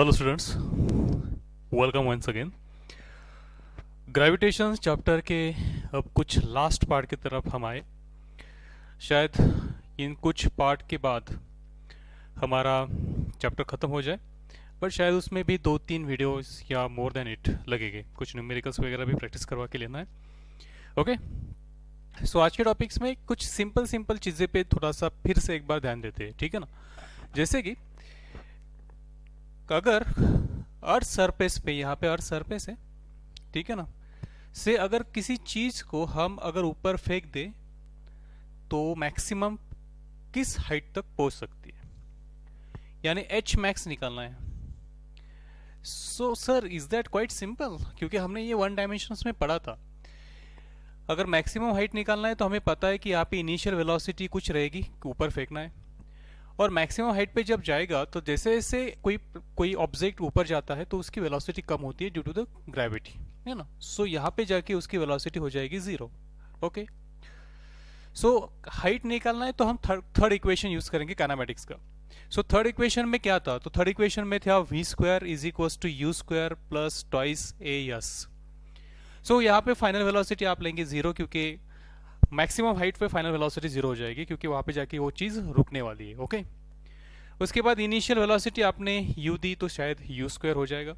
Hello students, welcome once again. Gravitation chapter के अब कुछ लास्ट पार्ट की तरफ हम आए। शायद इन कुछ पार्ट के बाद हमारा चैप्टर ख़त्म हो जाए, पर शायद उसमें भी 2-3 वीडियोस या मोर देन इट लगेंगे। कुछ न्यूमेरिकल्स वगैरह भी प्रैक्टिस करवा के लेना है। ओके, सो आज के टॉपिक्स में कुछ सिंपल चीज़ें पे थोड़ा सा फिर से एक बार ध्यान देते हैं, ठीक है ना। जैसे कि अगर अर्थ सरफेस पे, यहाँ पे अर्थ सरफेस है, ठीक है ना, से अगर किसी चीज को हम अगर ऊपर फेंक दे तो मैक्सिमम किस हाइट तक पहुंच सकती है, यानी एच मैक्स निकालना है। So sir, is that quite simple, क्योंकि हमने ये वन डायमेंशंस में पढ़ा था। अगर मैक्सिमम हाइट निकालना है तो हमें पता है कि यहाँ पे इनिशियल वेलोसिटी कुछ रहेगी, ऊपर फेंकना है, और मैक्सिमम हाइट पे जब जाएगा तो जैसे जैसे कोई ऑब्जेक्ट ऊपर जाता है तो उसकी वेलोसिटी कम होती है ड्यू टू द ग्रेविटी, है ना। सो यहाँ पे जाके उसकी वेलोसिटी हो जाएगी 0। ओके, सो हाइट निकालना है तो हम थर्ड इक्वेशन यूज करेंगे काइनेमेटिक्स का। सो थर्ड इक्वेशन में क्या था, तो थर्ड इक्वेशन में था v² is equals to u² plus twice as। So यहाँ पे फाइनल वेलोसिटी आप लेंगे 0, क्योंकि मैक्सिमम हाइट पे फाइनल वेलोसिटी 0 हो जाएगी, क्योंकि वहां पे जाके वो चीज रुकने वाली है। ओके, उसके बाद इनिशियल वेलोसिटी आपने u दी तो शायद u² हो जाएगा।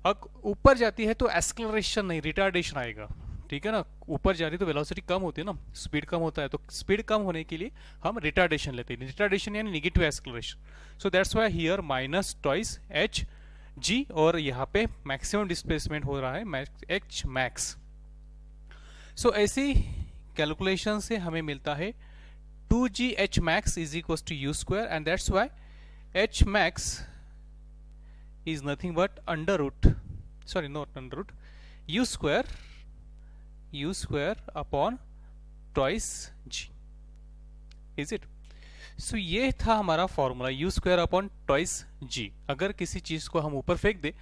अब ऊपर जाती है तो एक्सेलरेशन नहीं, रिटार्डेशन आएगा, ठीक है ना। ऊपर जा रही तो वेलोसिटी कम होती है ना, स्पीड कम होता है, तो स्पीड कम होने के लिए हम रिटार्डेशन लेते हैं। रिटार्डेशन यानी negative acceleration. So that's why here minus twice H G, और यहाँ पे मैक्सिमम डिस्प्लेसमेंट हो रहा है एच मैक्स। सो ऐसी कैलकुलेशन से हमें मिलता है 2g h max is equals to u², and that's why h max is nothing but under root, sorry not under root, u² upon twice g, is it? So ये था हमारा formula u² upon twice g। अगर किसी चीज को हम ऊपर फेंक दे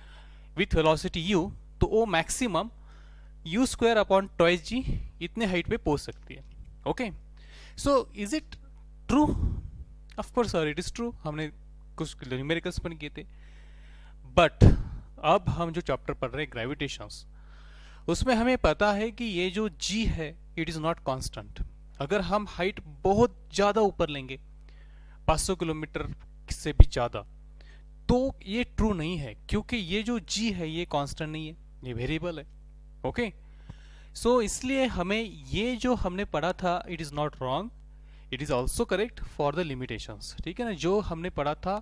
विथ वेलोसिटी u तो वो मैक्सिमम u² अपॉन ट्वाइस जी इतने हाइट पे पहुंच सकती है। Okay, so is it true? Of course sir, it is true. हमने कुछ न्यूमेरिकल्स पण किए थे, बट अब हम जो चैप्टर पढ़ रहे हैं ग्रेविटेशंस, उसमें हमें पता है कि ये जो g है इट इज नॉट कांस्टेंट। अगर हम हाइट बहुत ज्यादा ऊपर लेंगे 500 किलोमीटर से भी ज्यादा, तो ये ट्रू नहीं है, क्योंकि ये जो g है ये कांस्टेंट नहीं है, ये वेरिएबल है। ओके, सो इसलिए हमें ये जो हमने पढ़ा था it is not wrong, it is also correct for the limitations, ठीक है ना। जो हमने पढ़ा था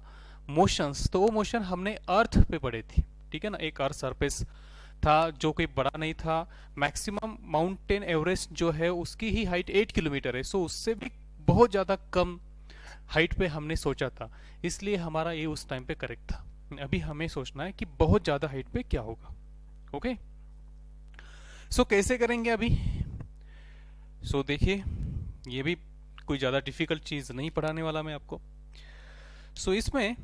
मोशंस, तो वो मोशन हमने अर्थ पे पढ़े थी, ठीक है ना। एक अर्थ सरफेस था जो कोई बड़ा नहीं था। मैक्सिमम माउंटेन एवरेस्ट जो है उसकी ही हाइट 8 किलोमीटर है, सो उससे भी बहुत ज्यादा कम हाइट पे हमने सोचा था, इसलिए हमारा ये उस टाइम पे करेक्ट था। अभी हमें सोचना है कि बहुत ज्यादा हाइट पे क्या होगा। ओके, सो कैसे करेंगे अभी? सो देखिए, ये भी कोई ज़्यादा डिफिकल्ट चीज़ नहीं पढ़ाने वाला मैं आपको। सो इसमें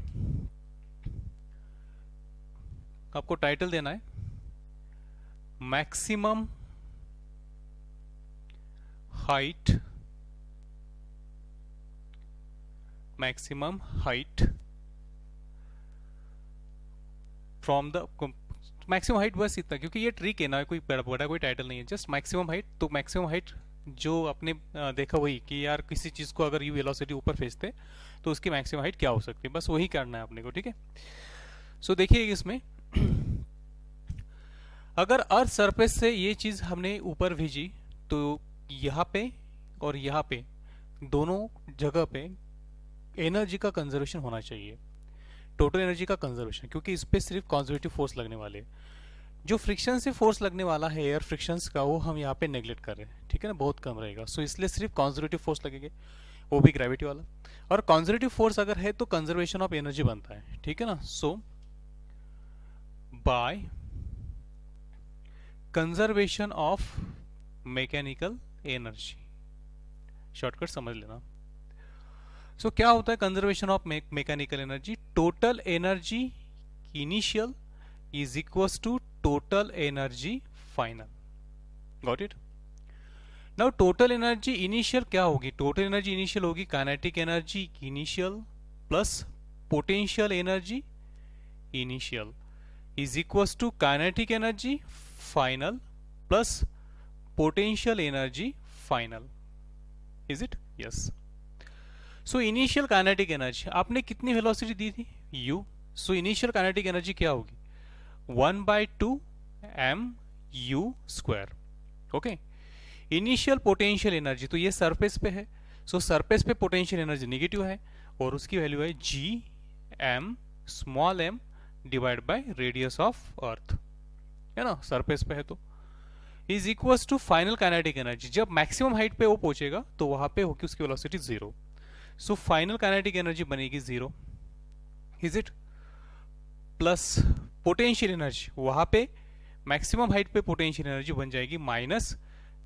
आपको टाइटल देना है maximum height, maximum height from the maximum height, बस इतना, क्योंकि ये ट्रिक है ना, कोई बड़ा कोई टाइटल नहीं है, जस्ट मैक्सिमम हाइट। तो मैक्सिमम हाइट जो आपने देखा वही कि यार किसी चीज को अगर यू वेलोसिटी ऊपर भेजते तो उसकी मैक्सिमम हाइट क्या हो सकती है, बस वही करना है अपने को, ठीक है। सो देखिए इसमें अगर अर्थ सरफेस से ये चीज हमने ऊपर भेजी तो यहाँ पे और यहाँ पे दोनों जगह पे एनर्जी का कंजर्वेशन होना चाहिए, टोटल एनर्जी का कंजर्वेशन, क्योंकि इस पे सिर्फ कंजर्वेटिव फोर्स लगने वाले हैं। जो फ्रिक्शन से फोर्स लगने वाला है एयर फ्रिक्शंस का, वो हम यहाँ पे नेग्लेक्ट कर रहे हैं, ठीक है ना, बहुत कम रहेगा। सो इसलिए सिर्फ कंजर्वेटिव फोर्स लगेंगे, वो भी ग्रेविटी वाला। और कंजर्वेटिव फोर्स अगर है तो कंजर्वेशन ऑफ एनर्जी बनता है, ठीक है ना। So by conservation of mechanical energy, shortcut समझ लेना। सो क्या होता है conservation of mechanical energy? Total energy initial is equals to total energy final. Got it? Now total energy initial क्या होगी? टोटल एनर्जी इनिशियल होगी kinetic energy initial plus potential energy initial is equals to kinetic energy final plus potential energy final. Is it? Yes. So initial kinetic energy आपने कितनी velocity दी थी? u. सो initial kinetic energy क्या होगी? 1/2 mu². Okay. Initial potential energy, तो ये surface पे है, so surface पे पोटेंशियल एनर्जी नेगेटिव है और उसकी वैल्यू है Gm divide by radius of earth, है ना, सरफेस पे है तो, is equals to final kinetic energy. जब मैक्सिमम हाइट पे वो पहुंचेगा तो वहां पे होगी उसकी velocity 0. So final kinetic energy बनेगी 0. Is it? Plus potential energy, वहां पे मैक्सिमम हाइट पे पोटेंशियल एनर्जी बन जाएगी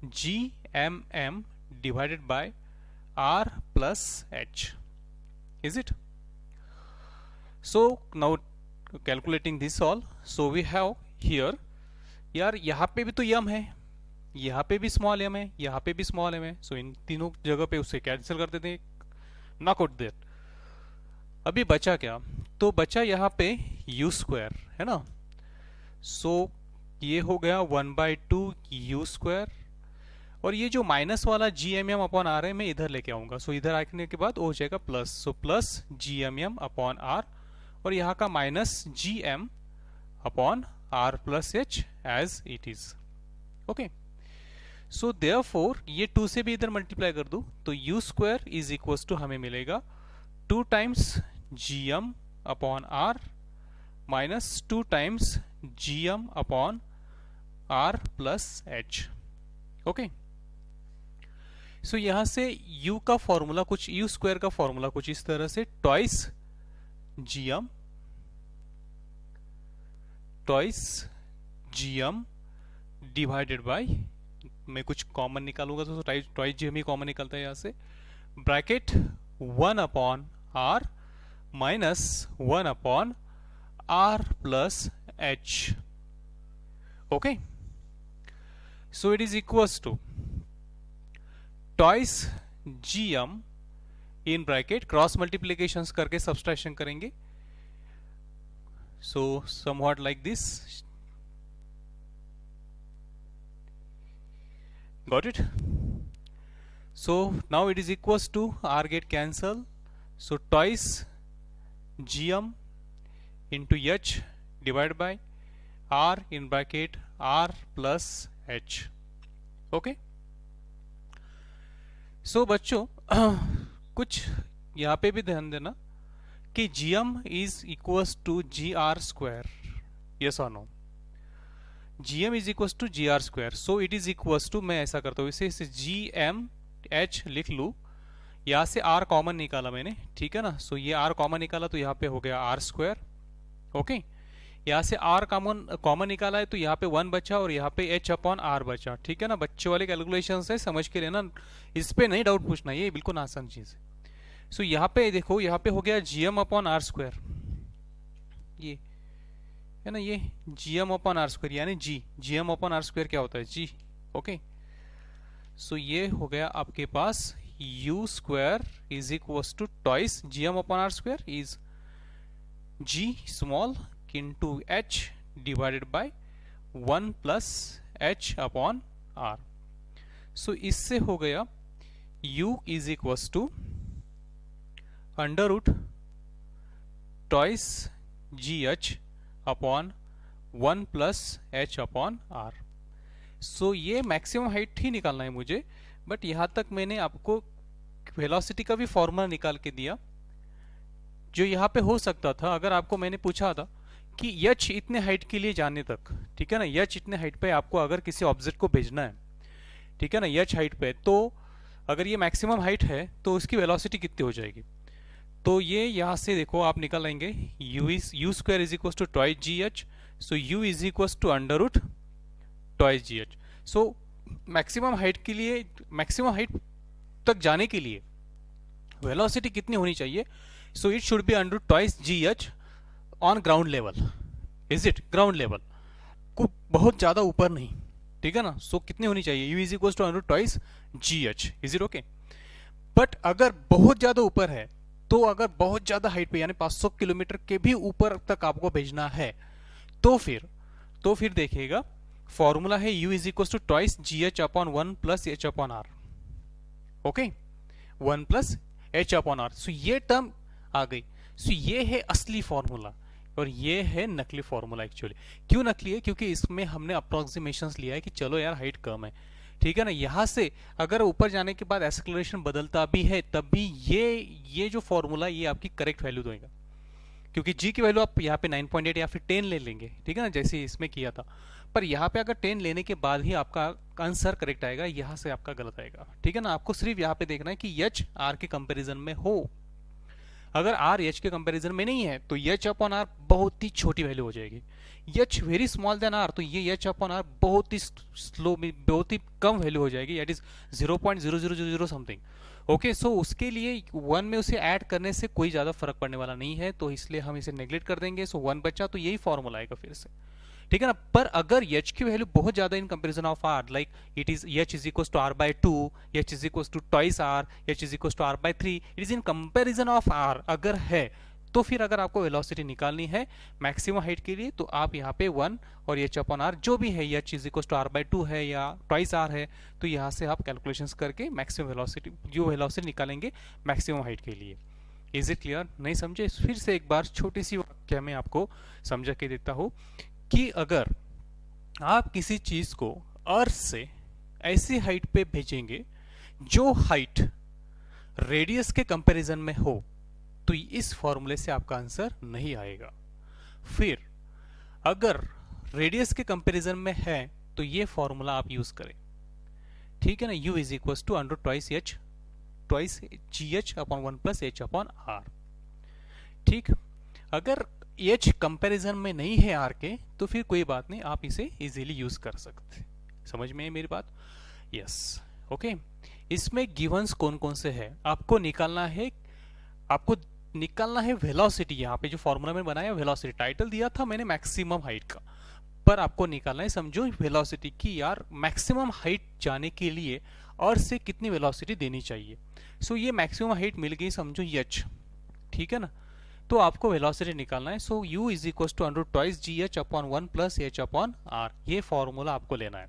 -Gmm divided by R plus H. Is it? So now calculating this all, so we have here, यार यहाँ पे भी तो m है, यहाँ पे भी स्मॉल m है, यहाँ पे भी स्मॉल m है, सो इन तीनों जगह पे उसे कैंसिल कर देते हैं, नॉक आउट देयर. अभी बचा क्या? तो बचा यहाँ पे u², है ना. सो ये हो गया 1/2 u², और ये जो माइनस वाला Gmm/r है मैं इधर लेके आऊंगा. सो इधर आने के बाद हो जाएगा प्लस, सो प्लस Gmm/r, और यहाँ का minus Gm/r plus h as it is. Okay. So therefore ये 2 से भी इधर मल्टीप्लाई कर दूं तो u² इज इक्वल्स टू हमें मिलेगा 2 times Gm/r minus 2 times Gm/r plus h. Okay. So यहां से u का फॉर्मूला कुछ, u² का फॉर्मूला कुछ इस तरह से, ट्वाइस gm डिवाइडेड बाय, मैं कुछ कॉमन निकालूंगा तो ट्वाइस gm ही कॉमन निकलता है यहां से, bracket 1/r minus 1/r plus h. Okay. So it is equals to twice gm in bracket, cross multiplications करके सब्सट्रैक्शन करेंगे, so somewhat like this. Got it? So now it is equals to r get cancel, so twice gm into h divide by r in bracket r plus h. Okay. So बच्चों कुछ यहाँ पे भी ध्यान देना कि gm is equals to gr². Yes और no? gm is equals to gr². So it is equals to, मैं ऐसा करता हूँ, इसे gmh लिख लूँ, यहाँ से r कॉमन निकाला मैंने, ठीक है ना. सो ये r कॉमन निकाला तो यहाँ पे हो गया r². ओके. यहाँ से r कॉमन निकाला है तो यहाँ पे 1 बचा और यहाँ पे h/r बचा, ठीक है ना. बच्चों वाले कैलकुलेशन है, समझ के लेना, इस पे नहीं डाउट पूछना, ये बिल्कुल आसान चीज है. सो यहाँ पे देखो, यहाँ पे हो गया Gm/r², ये है ना, ये Gm/r², यानी Gm/r² क्या होता है? g. ओके. सो ये हो गया आपके पास u² is equals to twice Gm/r² is g small into h divided by 1 plus h/r. So इससे हो गया u is equals to under root twice gh upon 1 plus h/r. So ये maximum height ही निकालना है मुझे, बट यहां तक मैंने आपको वेलोसिटी का भी फॉर्मूला निकाल के दिया, जो यहाँ पे हो सकता था अगर आपको मैंने पूछा था कि h इतने हाइट के लिए जाने तक, ठीक है ना, h इतने हाइट पे आपको अगर किसी ऑब्जेक्ट को भेजना है, ठीक है ना, h हाइट पे, तो अगर ये मैक्सिमम हाइट है तो उसकी वेलोसिटी कितनी हो जाएगी. तो ये यहाँ से देखो आप निकल लेंगे, u² is equal to twice gh. So u is equal to under root twice gh. So maximum height के लिए, मैक्सिमम हाइट तक जाने के लिए वेलोसिटी कितनी होनी चाहिए? So it should be under root twice gh on ground level. Is it? Ground level को बहुत ज्यादा ऊपर नहीं, ठीक है ना. सो कितनी होनी चाहिए? u is equal to under twice gh. Is it okay? But अगर बहुत ज्यादा ऊपर है तो अगर बहुत ज्यादा हाइट पे यानी 500 किलोमीटर के भी ऊपर तक आपको भेजना है तो फिर देखिएगा फॉर्मूला है u is equal to twice ji H upon 1 plus H upon R. Okay, 1 plus H upon R. So ये टर्म आ गई। सो ये है असली फॉर्मूला और ये है नकली फॉर्मूला। एक्चुअली क्यों नकली है? क्योंकि इसमें हमने अप्रोक्सीमेशंस लिया है कि चलो यार हाइट कम है, ठीक है ना। यहां से अगर ऊपर जाने के बाद एक्सेलरेशन बदलता भी है तब भी ये जो फॉर्मूला ये आपकी करेक्ट वैल्यू देगा, क्योंकि g की वैल्यू आप यहाँ पे 9.8 या फिर 10 ले लेंगे, ठीक है ना, जैसे इसमें किया था। पर यहाँ पे अगर 10 लेने के बाद ही आपका आंसर करेक्ट आएगा, यहाँ से आपका गलत आएगा, ठीक है ना। आपको सिर्फ यहाँ पे देखना है कि h r के कंपैरिजन में हो। अगर r h के कंपैरिजन में नहीं है तो h अपॉन r बहुत ही छोटी वैल्यू हो जाएगी। h very small then r तो ये h अपॉन r बहुत ही स्लो में बहुत ही कम वैल्यू हो जाएगी, दैट इज 0.0000 समथिंग। ओके, सो उसके लिए 1 में उसे ऐड करने से कोई ज्यादा फर्क पड़ने वाला नहीं है, तो इसलिए हम इसे नेग्लेक्ट कर देंगे। सो 1 बचा तो यही फॉर्मूला आएगा फिर से, ठीक है ना। पर अगर h की वैल्यू बहुत ज्यादा in comparison of r, like it is h is equal to r by 2, h is equal to twice r, h is equal to r by 3, it is in comparison of r अगर है, तो फिर अगर आपको velocity निकालनी है maximum height के लिए तो आप यहाँ पे 1 और h अपॉन r जो भी है, h is equal to r by 2 है या ट्वाइस r है, तो यहाँ से आप कैलकुलेशंस करके मैक्सिमम वेलोसिटी जो वेलोसिटी निकालेंगे मैक्सिमम हाइट के लिए। Is it clear? नहीं समझे? फिर से एक बार छोटी सी वाक्य में आपको समझा के देता हूँ कि अगर आप किसी चीज को अर्थ से ऐसी हाइट पे भेजेंगे जो हाइट रेडियस के कंपैरिजन में हो तो इस फॉर्मूले से आपका आंसर नहीं आएगा। फिर अगर रेडियस के कंपैरिजन में है तो ये फॉर्मूला आप यूज करें, ठीक है ना। u is equal to under twice ji H upon 1 plus H upon r. ठीक, अगर h कंपैरिजन में नहीं है r के तो फिर कोई बात नहीं, आप इसे इजीली यूज कर सकते। समझ में है मेरी बात? यस। ओके, इसमें गिवंस कौन कौन से है आपको निकालना है वेलोसिटी। यहाँ पे जो फॉर्मूला में बनाया वेलोसिटी, टाइटल दिया था मैंने मैक्सिमम हाइट का, पर आपको निकालना है समझो वेलोसिटी की यार मैक्सिमम हाइट जाने के लिए और से कितनी वेलोसिटी देनी चाहिए। सो ये मैक्सिमम हाइट मिल गई समझो h, ठीक है ना। तो आपको वेलोसिटी निकालना है। So u is equal to under twice ji H upon 1 plus H upon r, ये फॉर्मूला आपको लेना है।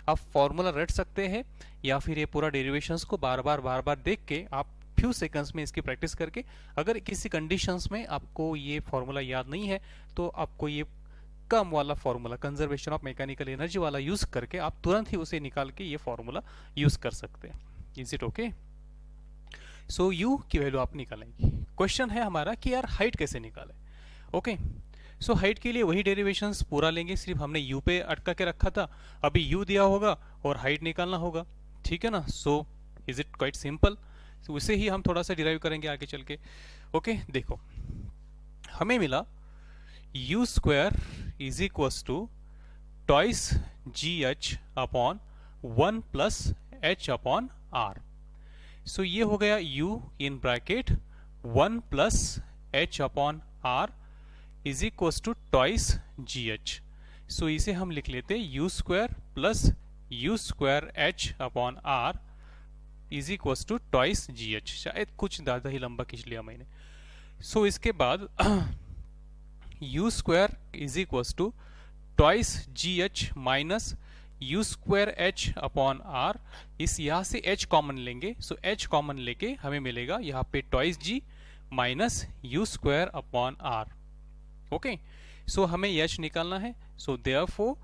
आप फॉर्मूला रट सकते हैं या फिर ये पूरा डेरिवेशंस को बार बार देख के आप फ्यू सेकंड्स में इसकी प्रैक्टिस करके, अगर किसी कंडीशंस में आपको ये फॉर्मूला याद नहीं है तो आपको ये कम वाला formula conservation of mechanical energy वाला यूज करके आप तुरंत ही उसे निकाल के ये फॉर्मूला यूज कर सकते हैं। Is it okay? So u की वैल्यू आप निकालेंगे। क्वेश्चन है हमारा कि यार हाइट कैसे निकाले। ओके, सो हाइट के लिए वही डेरिवेशंस पूरा लेंगे, सिर्फ हमने u पे अटका के रखा था, अभी u दिया होगा और हाइट निकालना होगा, ठीक है ना। So is it quite simple. उसे ही हम थोड़ा सा डिराइव करेंगे आगे चल के। ओके, देखो हमें मिला u square is equal to twice ji H upon 1 plus H upon R. So ये हो गया u in bracket 1 plus H upon are is equal to twice ji H. So इसे हम लिख लेते u square plus u square H upon are is equal to twice ji H. शायद कुछ ज्यादा ही लंबा खींच लिया मैंने। सो इसके बाद u square is equal to twice ji h minus u square h upon r. इस यहां से h कॉमन लेंगे, सो h कॉमन लेके हमें मिलेगा यहाँ पे twice g minus u square upon R. Okay, so हमें h निकालना है। So therefore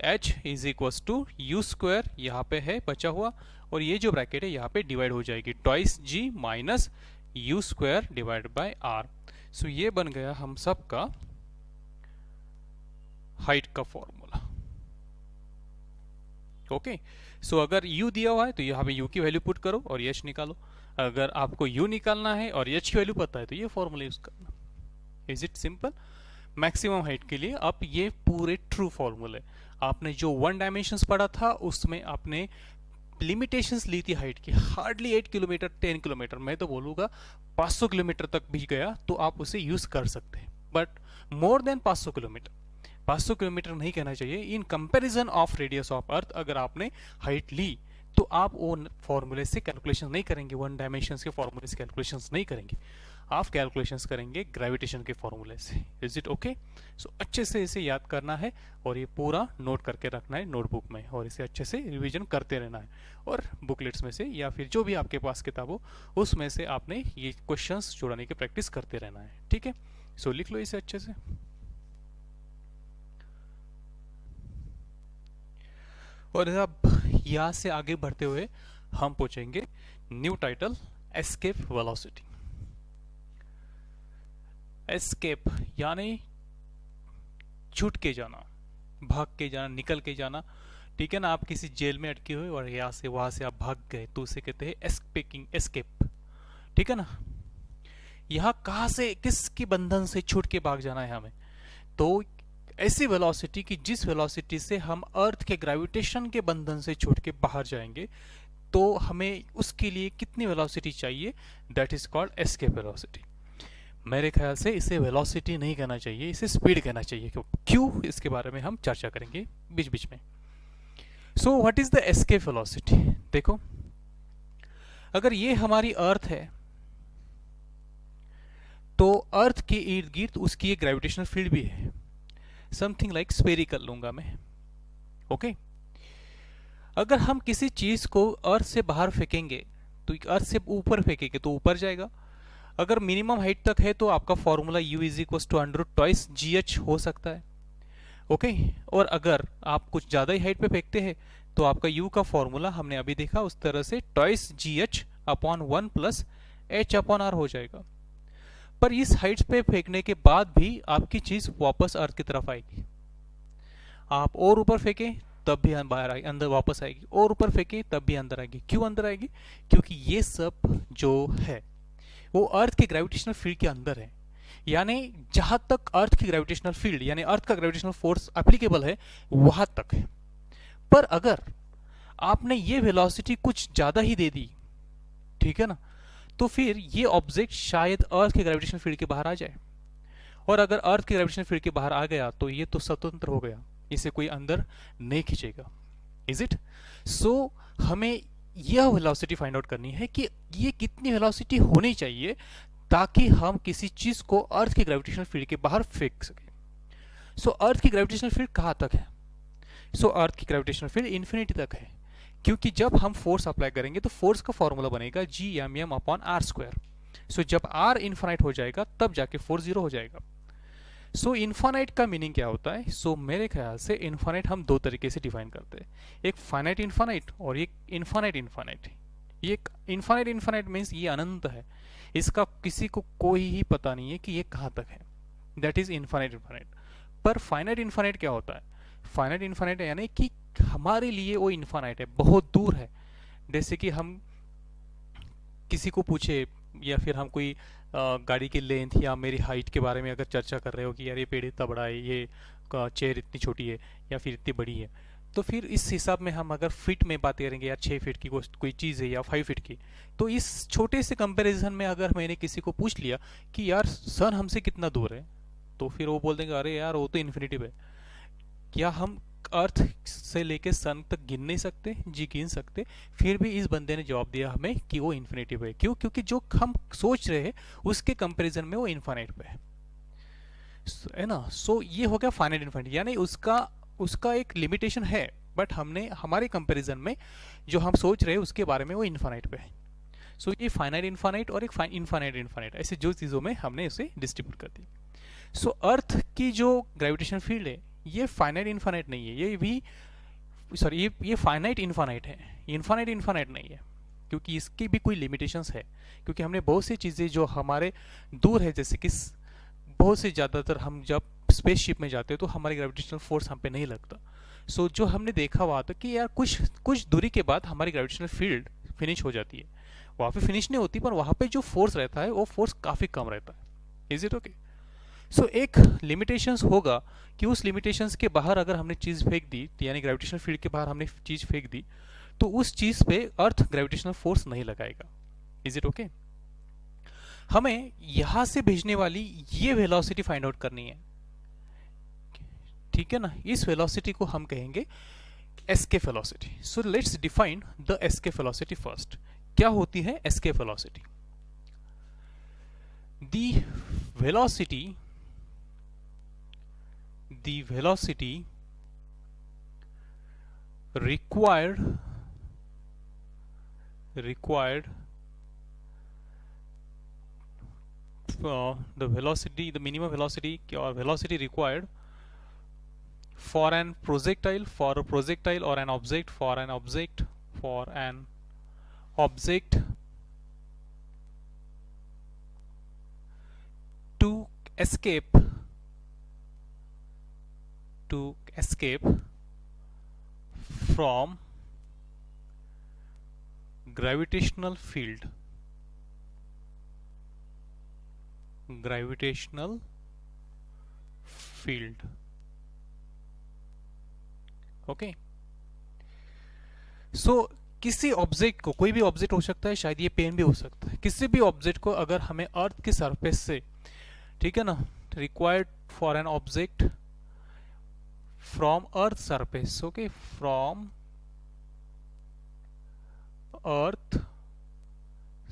h is equal to u square यहाँ पे है बचा हुआ और ये जो ब्रैकेट है यहाँ पे डिवाइड हो जाएगी twice g minus u square divide by r। सो ये बन गया हम सब का हाइट का फॉर्मूला। ओके, सो अगर u दिया हुआ है तो यहाँ पे u की वैल्यू पुट करो और h निकालो। अगर आपको u निकालना है और h की वैल्यू पता है तो ये फॉर्मूला यूज करना। Is it simple? Maximum height के लिए आप ये पूरे ट्रू फॉर्मूले, आपने जो 1 डायमेंशंस पढ़ा था उसमें आपने लिमिटेशंस ली थी हाइट की, हार्डली 8 किलोमीटर 10 किलोमीटर, मैं तो बोलूँगा 500 किलोमीटर तक भी गया तो आप उसे यूज कर सकते हैं, बट मोर देन 500 किलोमीटर नहीं कहना चाहिए। इन कंपैरिजन ऑफ रेडियस ऑफ अर्थ अगर आपने हाइट ली तो आप वो फॉर्मूले से कैलकुलेशन नहीं करेंगे, 1 डायमेंशन के फॉर्मूले से कैलकुलेशन नहीं करेंगे, आप कैलकुलेशंस करेंगे ग्रेविटेशन के फॉर्मूले से। Is it okay? सो अच्छे से इसे याद करना है और ये पूरा नोट करके रखना है नोटबुक में, और इसे अच्छे से रिवीजन करते रहना है, और बुकलेट्स में से या फिर जो भी आपके पास किताब हो उसमें से आपने ये क्वेश्चंस जोड़ने की प्रैक्टिस करते रहना है। ठीक है, सो लिख लो इसे अच्छे से। और अब यहाँ से आगे बढ़ते हुए हम पहुंचेंगे new title, escape velocity. Escape यानी छूट के जाना, भाग के जाना, निकल के जाना। ठीक है ना, आप किसी जेल में अटके हुए और यहाँ से वहां से आप भाग गए तो उसे कहते हैं एस्केपिंग, एस्केप। ठीक है ना, यहाँ कहाँ से, किसके बंधन से छूट के भाग जाना है हमें? तो ऐसी वेलोसिटी की जिस वेलोसिटी से हम अर्थ के ग्रेविटेशन के बंधन से छूट के बाहर जाएंगे, तो हमें उसके लिए कितनी वेलोसिटी चाहिए? That is called escape velocity. मेरे ख्याल से इसे वेलोसिटी नहीं कहना चाहिए, इसे स्पीड कहना चाहिए। क्यों? इसके बारे में हम चर्चा करेंगे बीच बीच में। So what is the escape velocity? देखो, अगर ये हमारी अर्थ है तो अर्थ के इर्द गिर्द उसकी एक ग्रेविटेशनल फील्ड भी है, समथिंग लाइक स्फेरिकल लूंगा मैं। ओके, अगर हम किसी चीज को अर्थ से बाहर फेंकेंगे तो अर्थ से ऊपर फेंकेंगे तो ऊपर जाएगा। अगर मिनिमम हाइट तक है तो आपका formula u is equal to 100 GH हो सकता है। ओके, और अगर आप कुछ ज्यादा ही हाइट पे फेंकते हैं तो आपका u का फॉर्मूला हमने अभी देखा उस तरह से twice GH upon 1 plus h upon r हो जाएगा। पर इस हाइट पे फेंकने के बाद भी आपकी चीज वापस अर्थ की तरफ आएगी। आप और ऊपर फेंके तब भी बाहर आएगी, अंदर वापस आएगी, और ऊपर फेंके तब भी अंदर आएगी। क्यों अंदर आएगी? क्योंकि ये सब जो है वो अर्थ के ग्रेविटेशनल फील्ड के अंदर है। यानी जहां तक अर्थ की ग्रेविटेशनल फील्ड यानी अर्थ का ग्रेविटेशनल फोर्स एप्लीकेबल है वहां तक है। पर अगर आपने ये वेलोसिटी कुछ ज्यादा ही दे दी, ठीक है ना, तो फिर ये ऑब्जेक्ट शायद अर्थ के ग्रेविटेशनल फील्ड के बाहर आ जाए, और अगर अर्थ के ग्रेविटेशनल फील्ड के बाहर आ गया तो ये तो स्वतंत्र हो गया, इसे कोई अंदर नहीं खींचेगा। Is it? सो हमें यह वेलोसिटी फाइंड आउट करनी है कि ये कितनी वेलोसिटी होनी चाहिए ताकि हम किसी चीज को अर्थ के ग्रेविटेशनल फील्ड के बाहर फेंक सके। सो अर्थ की ग्रेविटेशनल फील्ड कहां तक है? सो अर्थ की ग्रेविटेशनल फील्ड इन्फिनिटी तक है, क्योंकि जब हम फोर्स अप्लाई करेंगे तो फोर्स का फॉर्मूला बनेगा Gmm अपॉन आर स्क्वायर। सो जब r इन्फानाइट हो जाएगा तब जाके फोर्स जीरो हो जाएगा। सो इन्फानाइट का मीनिंग क्या होता है? सो मेरे ख्याल से इन्फानाइट हम दो तरीके से डिफाइन करते हैं, एक फाइनाइट इन्फानाइट और एक इन्फानाइट इन्फानाइट। ये इन्फानाइट इन्फानाइट मीन्स ये अनंत है, इसका किसी को कोई ही पता नहीं है कि ये कहाँ तक है, दैट इज इन्फानाइट इन्फानाइट। पर फाइनाइट इन्फानाइट क्या होता है? फाइनाइट इन्फानाइट यानी कि हमारे लिए वो इन्फानाइट है, बहुत दूर है। जैसे कि हम किसी को पूछे या फिर हम कोई गाड़ी की लेंथ या मेरी हाइट के बारे में अगर चर्चा कर रहे हो कि यार ये पेड़ इतना बड़ा है, ये चेयर इतनी छोटी है या फिर इतनी बड़ी है, तो फिर इस हिसाब में हम अगर फीट में बात करेंगे, यार 6 फीट की कोई चीज़ है या 5 फीट की, तो इस छोटे से कंपैरिजन में अगर मैंने किसी को पूछ लिया कि यार सन हमसे कितना दूर है, तो फिर वो बोल देंगे अरे यार वो तो इन्फिनिटी है। क्या हम अर्थ से लेके सन तक गिन नहीं सकते? जी गिन सकते। फिर भी इस बंदे ने जवाब दिया हमें कि वो इन्फिनिटी पे है। क्यों? क्योंकि जो हम सोच रहे हैं उसके कंपैरिजन में वो इन्फाइनाइट पे है ना। सो ये हो गया फाइनाइट इन्फाइनाइट, यानी उसका एक लिमिटेशन है, बट हमने हमारे कंपैरिजन में जो हम सोच रहे हैं उसके बारे में वो इन्फाइनाइट पे है। सो ये फाइनाइट इन्फाइनाइट और एक इन्फाइनाइट इन्फाइनाइट, ऐसे जो चीज़ों में हमने उसे डिस्ट्रीब्यूट कर दी। सो अर्थ की जो ग्रेविटेशन फील्ड है ये फाइनाइट इन्फानाइट नहीं है, ये भी सॉरी ये फाइनाइट इन्फानाइट है, इन्फानाइट इन्फानाइट नहीं है, क्योंकि इसकी भी कोई लिमिटेशंस है। क्योंकि हमने बहुत सी चीज़ें जो हमारे दूर है, जैसे कि बहुत से ज़्यादातर हम जब स्पेसशिप में जाते हैं तो हमारी ग्रेविटेशनल फोर्स हम पे नहीं लगता। सो जो हमने देखा हुआ था कि यार कुछ दूरी के बाद हमारी ग्रेविटेशनल फील्ड फिनिश हो जाती है, वहाँ पे फिनिश नहीं होती पर वहाँ पे जो फोर्स रहता है वो फोर्स काफ़ी कम रहता है। Is it okay? सो एक लिमिटेशंस होगा कि उस लिमिटेशंस के बाहर अगर हमने चीज़ फेंक दी, यानी ग्रेविटेशनल फील्ड के बाहर हमने चीज़ फेंक दी, तो उस चीज़ पे अर्थ ग्रेविटेशनल फोर्स नहीं लगाएगा। Is it okay? हमें यहां से भेजने वाली ये वेलोसिटी फाइंड आउट करनी है, ठीक है ना। इस वेलोसिटी को हम कहेंगे escape velocity. So let's define the escape velocity first. क्या होती है escape velocity? the velocity required the minimum velocity or velocity required for a projectile or an object to escape from gravitational field okay. So किसी object को, कोई भी object हो सकता है, शायद ये पेन भी हो सकता है, किसी भी ऑब्जेक्ट को अगर हमें अर्थ की सरफेस से, ठीक है ना, required for an object from earth surface, okay, from earth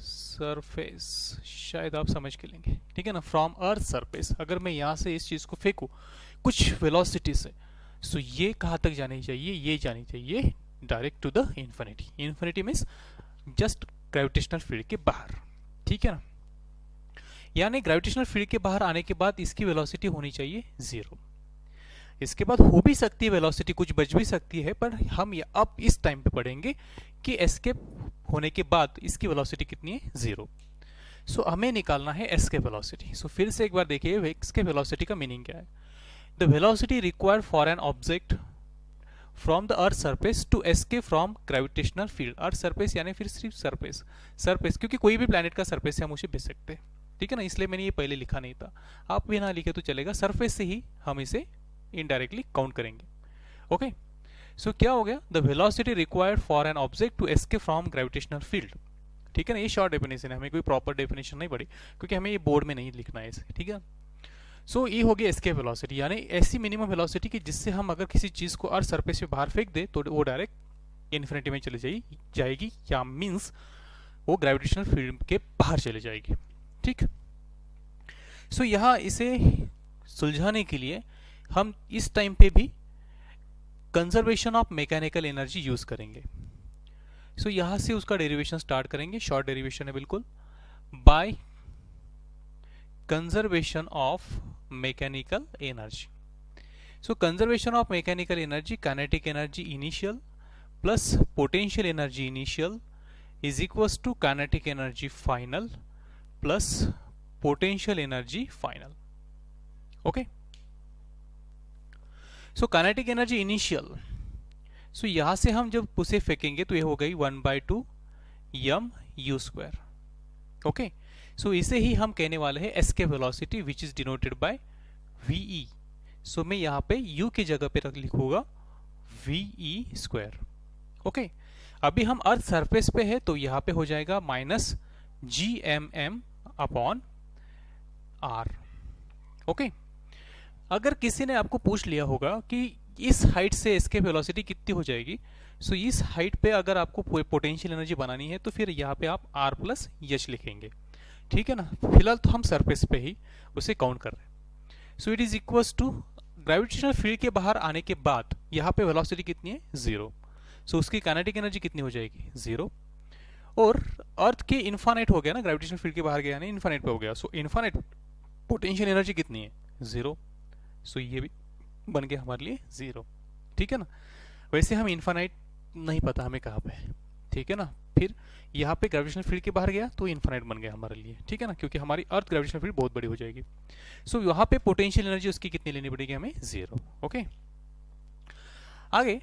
surface, शायद आप समझ के लेंगे, ठीक है ना, फ्रॉम अर्थ सरफेस, अगर मैं यहां से इस चीज को फेंकू कुछ वेलोसिटी से, सो ये कहां तक जानी चाहिए, ये जानी चाहिए direct to the infinity. Infinity means just gravitational field के बाहर, ठीक है ना, यानी ग्रेविटेशनल फील्ड के बाहर आने के बाद इसकी वेलोसिटी होनी चाहिए 0। इसके बाद हो भी सकती है वेलोसिटी, कुछ बच भी सकती है, पर हम अब इस टाइम पे पढ़ेंगे कि एस्केप होने के बाद इसकी वेलोसिटी कितनी है, 0। सो हमें निकालना है एस्केप वेलोसिटी। सो फिर से एक बार देखिए एस्केप वेलोसिटी का मीनिंग क्या है। The velocity required for an object from the earth surface to escape from gravitational field. Earth surface यानी फिर सिर्फ सरफेस, क्योंकि कोई भी प्लैनेट का सरफेस से हम उसे भेज सकते हैं, ठीक है ना, इसलिए मैंने ये पहले लिखा नहीं था, आप भी ना लिखे तो चलेगा, सरफेस से ही हम इसे इनडायरेक्टली काउंट करेंगे, ओके। सो क्या हो गया, the velocity required for an object to escape from gravitational field, ठीक है ना, ये शॉर्ट डेफिनेशन है, हमें कोई प्रॉपर डेफिनेशन नहीं पड़ी, क्योंकि हमें ये बोर्ड में नहीं लिखना है इसे, ठीक है। सो ये हो गया एस्केप वेलोसिटी, यानी ऐसी मिनिमम वेलोसिटी कि जिससे हम अगर किसी चीज को अर्थ सरफेस पे बाहर फेंक दे तो वो डायरेक्ट इन्फिनिटी में चली जाएगी, या मीन्स वो ग्रेविटेशनल फील्ड के बाहर चले जाएगी, ठीक। सो यहाँ इसे सुलझाने के लिए हम इस टाइम पे भी conservation of mechanical energy use करेंगे। सो यहां से उसका डेरिवेशन स्टार्ट करेंगे, शॉर्ट डेरिवेशन है बिल्कुल, by conservation of mechanical energy. So conservation of mechanical energy, kinetic energy initial plus potential energy initial is equals to kinetic energy final plus potential energy final, okay. So kinetic energy initial, so यहां से हम जब उसे फेंकेंगे तो ये हो गई 1/2 mu², ओके। सो इसे ही हम कहने वाले हैं escape velocity which is denoted by VE। सो मैं यहां पे u की जगह पे लिखूंगा VE², ओके। अभी हम अर्थ सरफेस पे है तो यहां पे हो जाएगा -GMM/R, ओके। अगर किसी ने आपको पूछ लिया होगा कि इस हाइट से एस्केप वेलोसिटी कितनी हो जाएगी, सो इस हाइट पे अगर आपको पोटेंशियल एनर्जी बनानी है तो फिर यहाँ पे आप R+H लिखेंगे, ठीक है ना। फिलहाल तो हम सरफेस पे ही उसे काउंट कर रहे हैं। So it is equals to gravitational field के बाहर आने के बाद यहाँ पे वेलोसिटी कितनी है, 0। सो उसकी काइनेटिक एनर्जी कितनी हो जाएगी, 0। और अर्थ के इन्फानाइट हो गया ना, ग्रेविटेशनल फील्ड के बाहर गया ना, इन्फानाइट पे हो गया, सो इन्फानाइट पोटेंशियल एनर्जी कितनी है, 0। सो ये भी बन गया हमारे लिए 0, ठीक है ना। वैसे हम इन्फानाइट नहीं पता हमें कहाँ पे है, ठीक है ना, फिर यहाँ पे ग्रेविटेशनल फील्ड के बाहर गया तो इन्फानाइट बन गया हमारे लिए, ठीक है ना, क्योंकि हमारी अर्थ ग्रेविटेशनल फील्ड बहुत बड़ी हो जाएगी। सो यहाँ पे पोटेंशियल एनर्जी उसकी कितनी लेनी पड़ेगी हमें, 0, ओके। आगे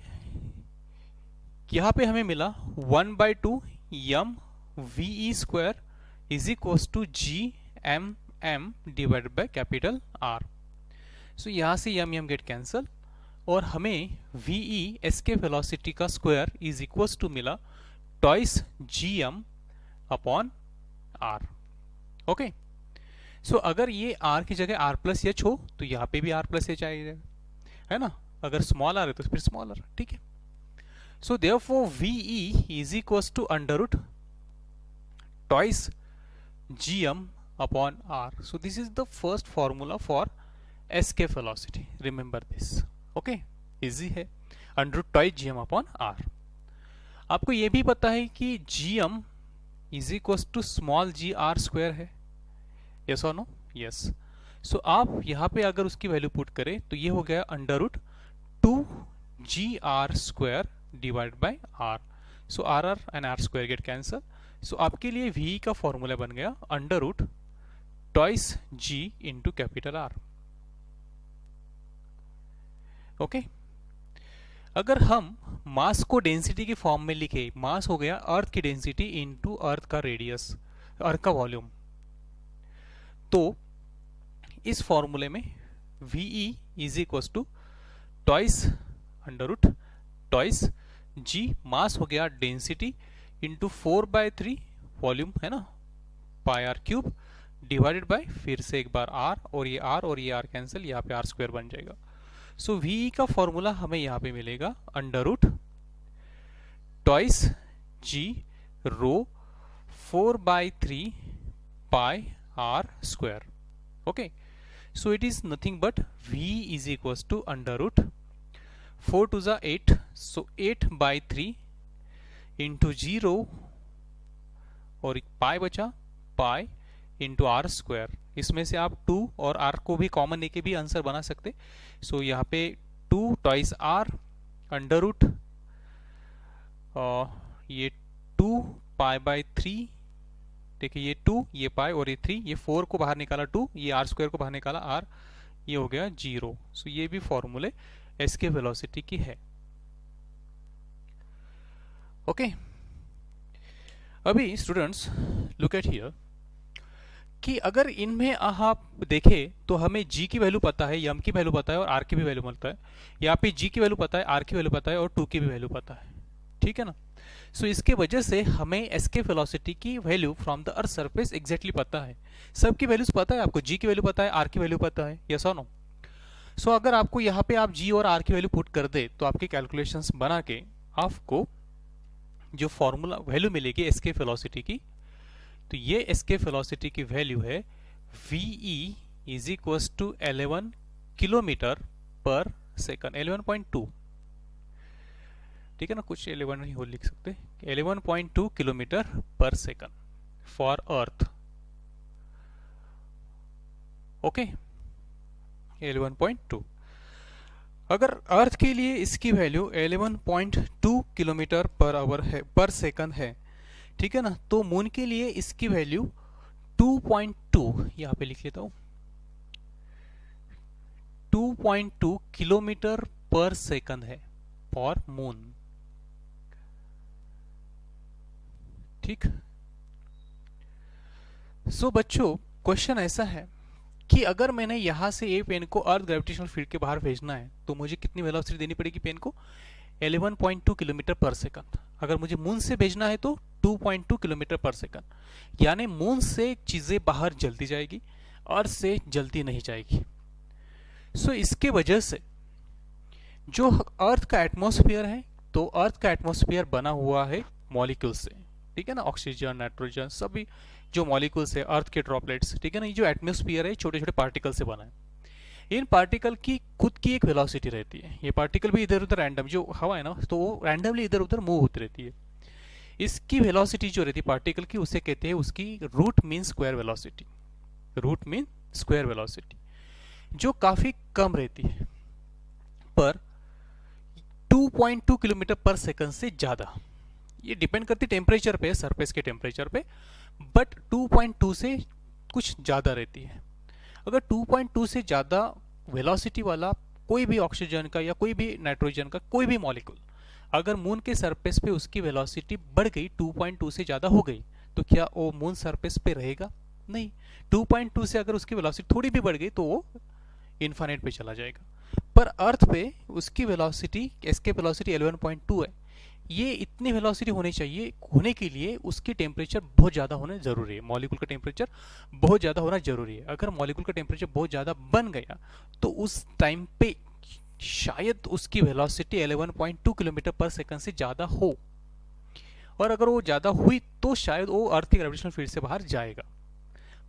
यहाँ पे हमें मिला 1/2 mVE² is equals to GMM divided by capital R। So यहाँ से m गेट कैंसल और हमें VE एस्केप वेलोसिटी का स्क्वायर इज इक्वल्स टू मिला ट्वाइस GM/R, ओके। सो अगर ये R की जगह R+H हो तो यहाँ पे भी R+H आएगा, है ना, अगर स्मॉल r है तो फिर स्मॉल r, ठीक है। So therefore VE is equals to under root twice GM upon r. So this is the first formula for escape velocity. Remember this. Okay, easy है, under root twice gm upon r. आपको ये भी पता है कि gm is equal to small g r square है. Yes और no? Yes. So आप यहाँ पे अगर उसकी वैल्यू पुट करें तो ये हो गया under root 2gr square divide by r. So R R and R square get cancel. So आपके लिए v का फॉर्मूला बन गया under root twice g into capital R. Okay. अगर हम मास को डेंसिटी की फॉर्म में लिखे, मास हो गया अर्थ की डेंसिटी इनटू अर्थ का रेडियस, अर्थ का वॉल्यूम, तो इस फॉर्मूले में VE is equal to twice under root twice G, mass हो गया डेंसिटी इंटू 4/3 वॉल्यूम है ना, pi R cube divided by फिर से एक बार r, और ये r कैंसिल, यहाँ पे r स्क्वायर बन जाएगा. सो VE का फॉर्मूला हमें यहाँ पे मिलेगा under root twice g rho 4/3 pi r square. Okay. So it is nothing but VE is equal to under root 4 to the 8, so 8/3 into 0 और पाई बचा, पाई इंटू आर स्क्वायर. इसमें से आप 2 और r को भी कॉमन लेके भी आंसर बना सकते. सो यहाँ पे 2 ट्वाइस r अंडर रूट ये 2 पाई/3, देखिए ये 2, ये पाई और ये 3, ये 4 को बाहर निकाला 2, ये r स्क्वायर को बाहर निकाला r, ये हो गया 0. सो ये भी फॉर्मूले एस्केप वेलोसिटी की है. ओके. अभी स्टूडेंट्स लुक एट हियर कि अगर इनमें आप देखें तो हमें g की वैल्यू पता है, m की वैल्यू पता है और r की भी वैल्यू पता है. यहाँ पे g की वैल्यू पता है, r की वैल्यू पता है और 2 की भी वैल्यू पता है. ठीक है ना. सो इसके वजह से हमें एस्केप वेलोसिटी की value from the earth surface exactly पता है. सबकी वैल्यूज पता है आपको, g की वैल्यू पता है, r की वैल्यू पता है. यस और नो? सो अगर आपको यहाँ पे आप g और r की वैल्यू पुट कर दे तो आपके कैलकुलेशंस बना के आपको जो फॉर्मूला वैल्यू मिलेगी एस्केप वेलोसिटी की, तो ये एस्केप वेलोसिटी की वैल्यू है VE is equal to 11 kilometre पर सेकंड, 11.2. ठीक है ना, कुछ 11 नहीं हो लिख सकते, 11.2 किलोमीटर पर सेकंड फॉर अर्थ. ओके, 11.2. अगर अर्थ के लिए इसकी वैल्यू 11.2 किलोमीटर पर आवर है, पर सेकंड है. ठीक है ना. तो मून के लिए इसकी वैल्यू 2.2, यहां पे लिख लेता हूं, 2.2 किलोमीटर पर सेकंड है फॉर मून. ठीक. सो बच्चों क्वेश्चन ऐसा है कि अगर मैंने यहां से ए पेन को अर्थ ग्रेविटेशनल फील्ड के बाहर भेजना है तो मुझे कितनी वेलोसिटी देनी पड़ेगी पेन को? 11.2 किलोमीटर पर सेकंड. अगर मुझे मून से भेजना है तो 2.2 किलोमीटर पर सेकंड. यानी मून से चीजें बाहर जल्दी जाएगी, अर्थ से जल्दी नहीं जाएगी. सो इसके वजह से जो अर्थ का एटमॉस्फेयर है, तो अर्थ का एटमॉस्फेयर बना हुआ है मॉलिक्यूल से. ठीक है ना, ऑक्सीजन, नाइट्रोजन, सभी जो मॉलिक्यूल्स है, अर्थ के ड्रॉपलेट्स. ठीक है ना, ये जो एटमॉस्फेयर है छोटे छोटे पार्टिकल से बना है. इन पार्टिकल की खुद की एक वेलोसिटी रहती है. ये पार्टिकल भी इधर उधर रैंडम, जो हवा है ना, तो वो रैंडमली इधर उधर मूव होती रहती है. इसकी वेलोसिटी जो रहती है पार्टिकल की, उसे कहते हैं उसकी root mean square velocity. Root mean square velocity जो काफी कम रहती है, पर 2.2 किलोमीटर पर सेकंड से ज्यादा. ये डिपेंड करती टेम्परेचर पे, सरफेस के टेम्परेचर पे, बट 2.2 से कुछ ज्यादा रहती है. अगर 2.2 से ज्यादा वेलोसिटी वाला कोई भी ऑक्सीजन का या कोई भी नाइट्रोजन का कोई भी मॉलिक्यूल अगर मून के सरफेस पे उसकी वेलोसिटी बढ़ गई, 2.2 से ज्यादा हो गई, तो क्या वो मून सरफेस पे रहेगा? नहीं. 2.2 से अगर उसकी वेलोसिटी थोड़ी भी बढ़ गई तो वो इन्फिनिट पे चला जाएगा. पर अर्थ पे उसकी वेलोसिटी, एस्केप वेलोसिटी 11.2 है. ये इतनी वेलोसिटी होनी चाहिए, होने के लिए उसकी टेम्परेचर बहुत ज़्यादा होना जरूरी है. मॉलिक्यूल का टेम्परेचर बहुत ज़्यादा होना जरूरी है. अगर मॉलिक्यूल का टेम्परेचर बहुत ज़्यादा बन गया तो उस टाइम पे शायद उसकी वेलोसिटी 11.2 किलोमीटर पर सेकंड से ज़्यादा हो, और अगर वो ज़्यादा हुई तो शायद वो अर्थ की ग्रेविटेशनल फील्ड से बाहर जाएगा.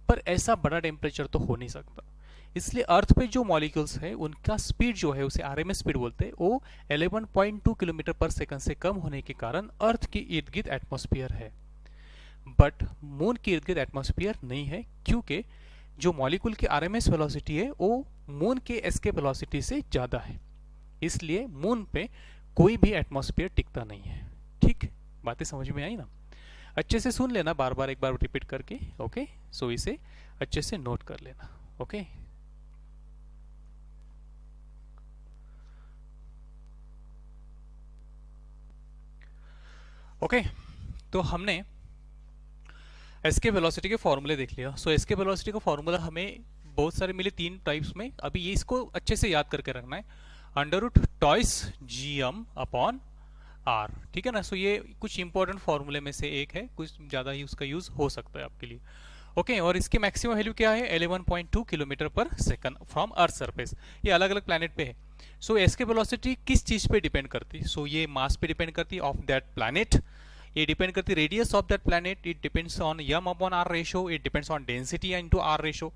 पर ऐसा बड़ा टेम्परेचर तो हो नहीं सकता। इसलिए अर्थ पे जो मॉलिक्यूल्स है उनका स्पीड जो है उसे आरएमएस स्पीड बोलते हैं, वो 11.2 किलोमीटर पर सेकंड से कम होने के कारण अर्थ के इर्द गिर्द एटमॉस्फेयर है, बट मून के इर्द गिर्द एटमॉस्फेयर नहीं है, क्योंकि जो मॉलिक्यूल की आरएमएस वेलोसिटी है वो मून के एस्केप वेलोसिटी से ज़्यादा है, इसलिए मून पे कोई भी एटमॉस्फेयर टिकता नहीं है। ठीक, बातें समझ में आई ना? अच्छे से सुन लेना, बार बार एक बार रिपीट करके। ओके, सो इसे अच्छे से नोट कर लेना। ओके, ओके, तो हमने एस्केप वेलोसिटी के फॉर्मूले देख लिया। सो एस्केप वेलोसिटी का फॉर्मूला हमें बहुत सारे मिले 3 टाइप्स में। अभी ये इसको अच्छे से याद करके रखना है, under root twice gm upon r, ठीक है ना? सो ये कुछ इंपॉर्टेंट फॉर्मूले में से एक है, कुछ ज़्यादा ही उसका यूज हो सकता है आपके लिए। ओके, और इसकी मैक्सिमम वैल्यू क्या है? 11.2 किलोमीटर पर सेकंड फ्रॉम अर्थ सरफेस। ये अलग अलग प्लैनेट पे है। सो एस्केप वेलोसिटी किस चीज पे डिपेंड करती है? सो ये मास पे डिपेंड करती है ऑफ दैट प्लैनेट, ये डिपेंड करती है radius of that planet, it depends on m upon r ratio, it depends on density into r ratio.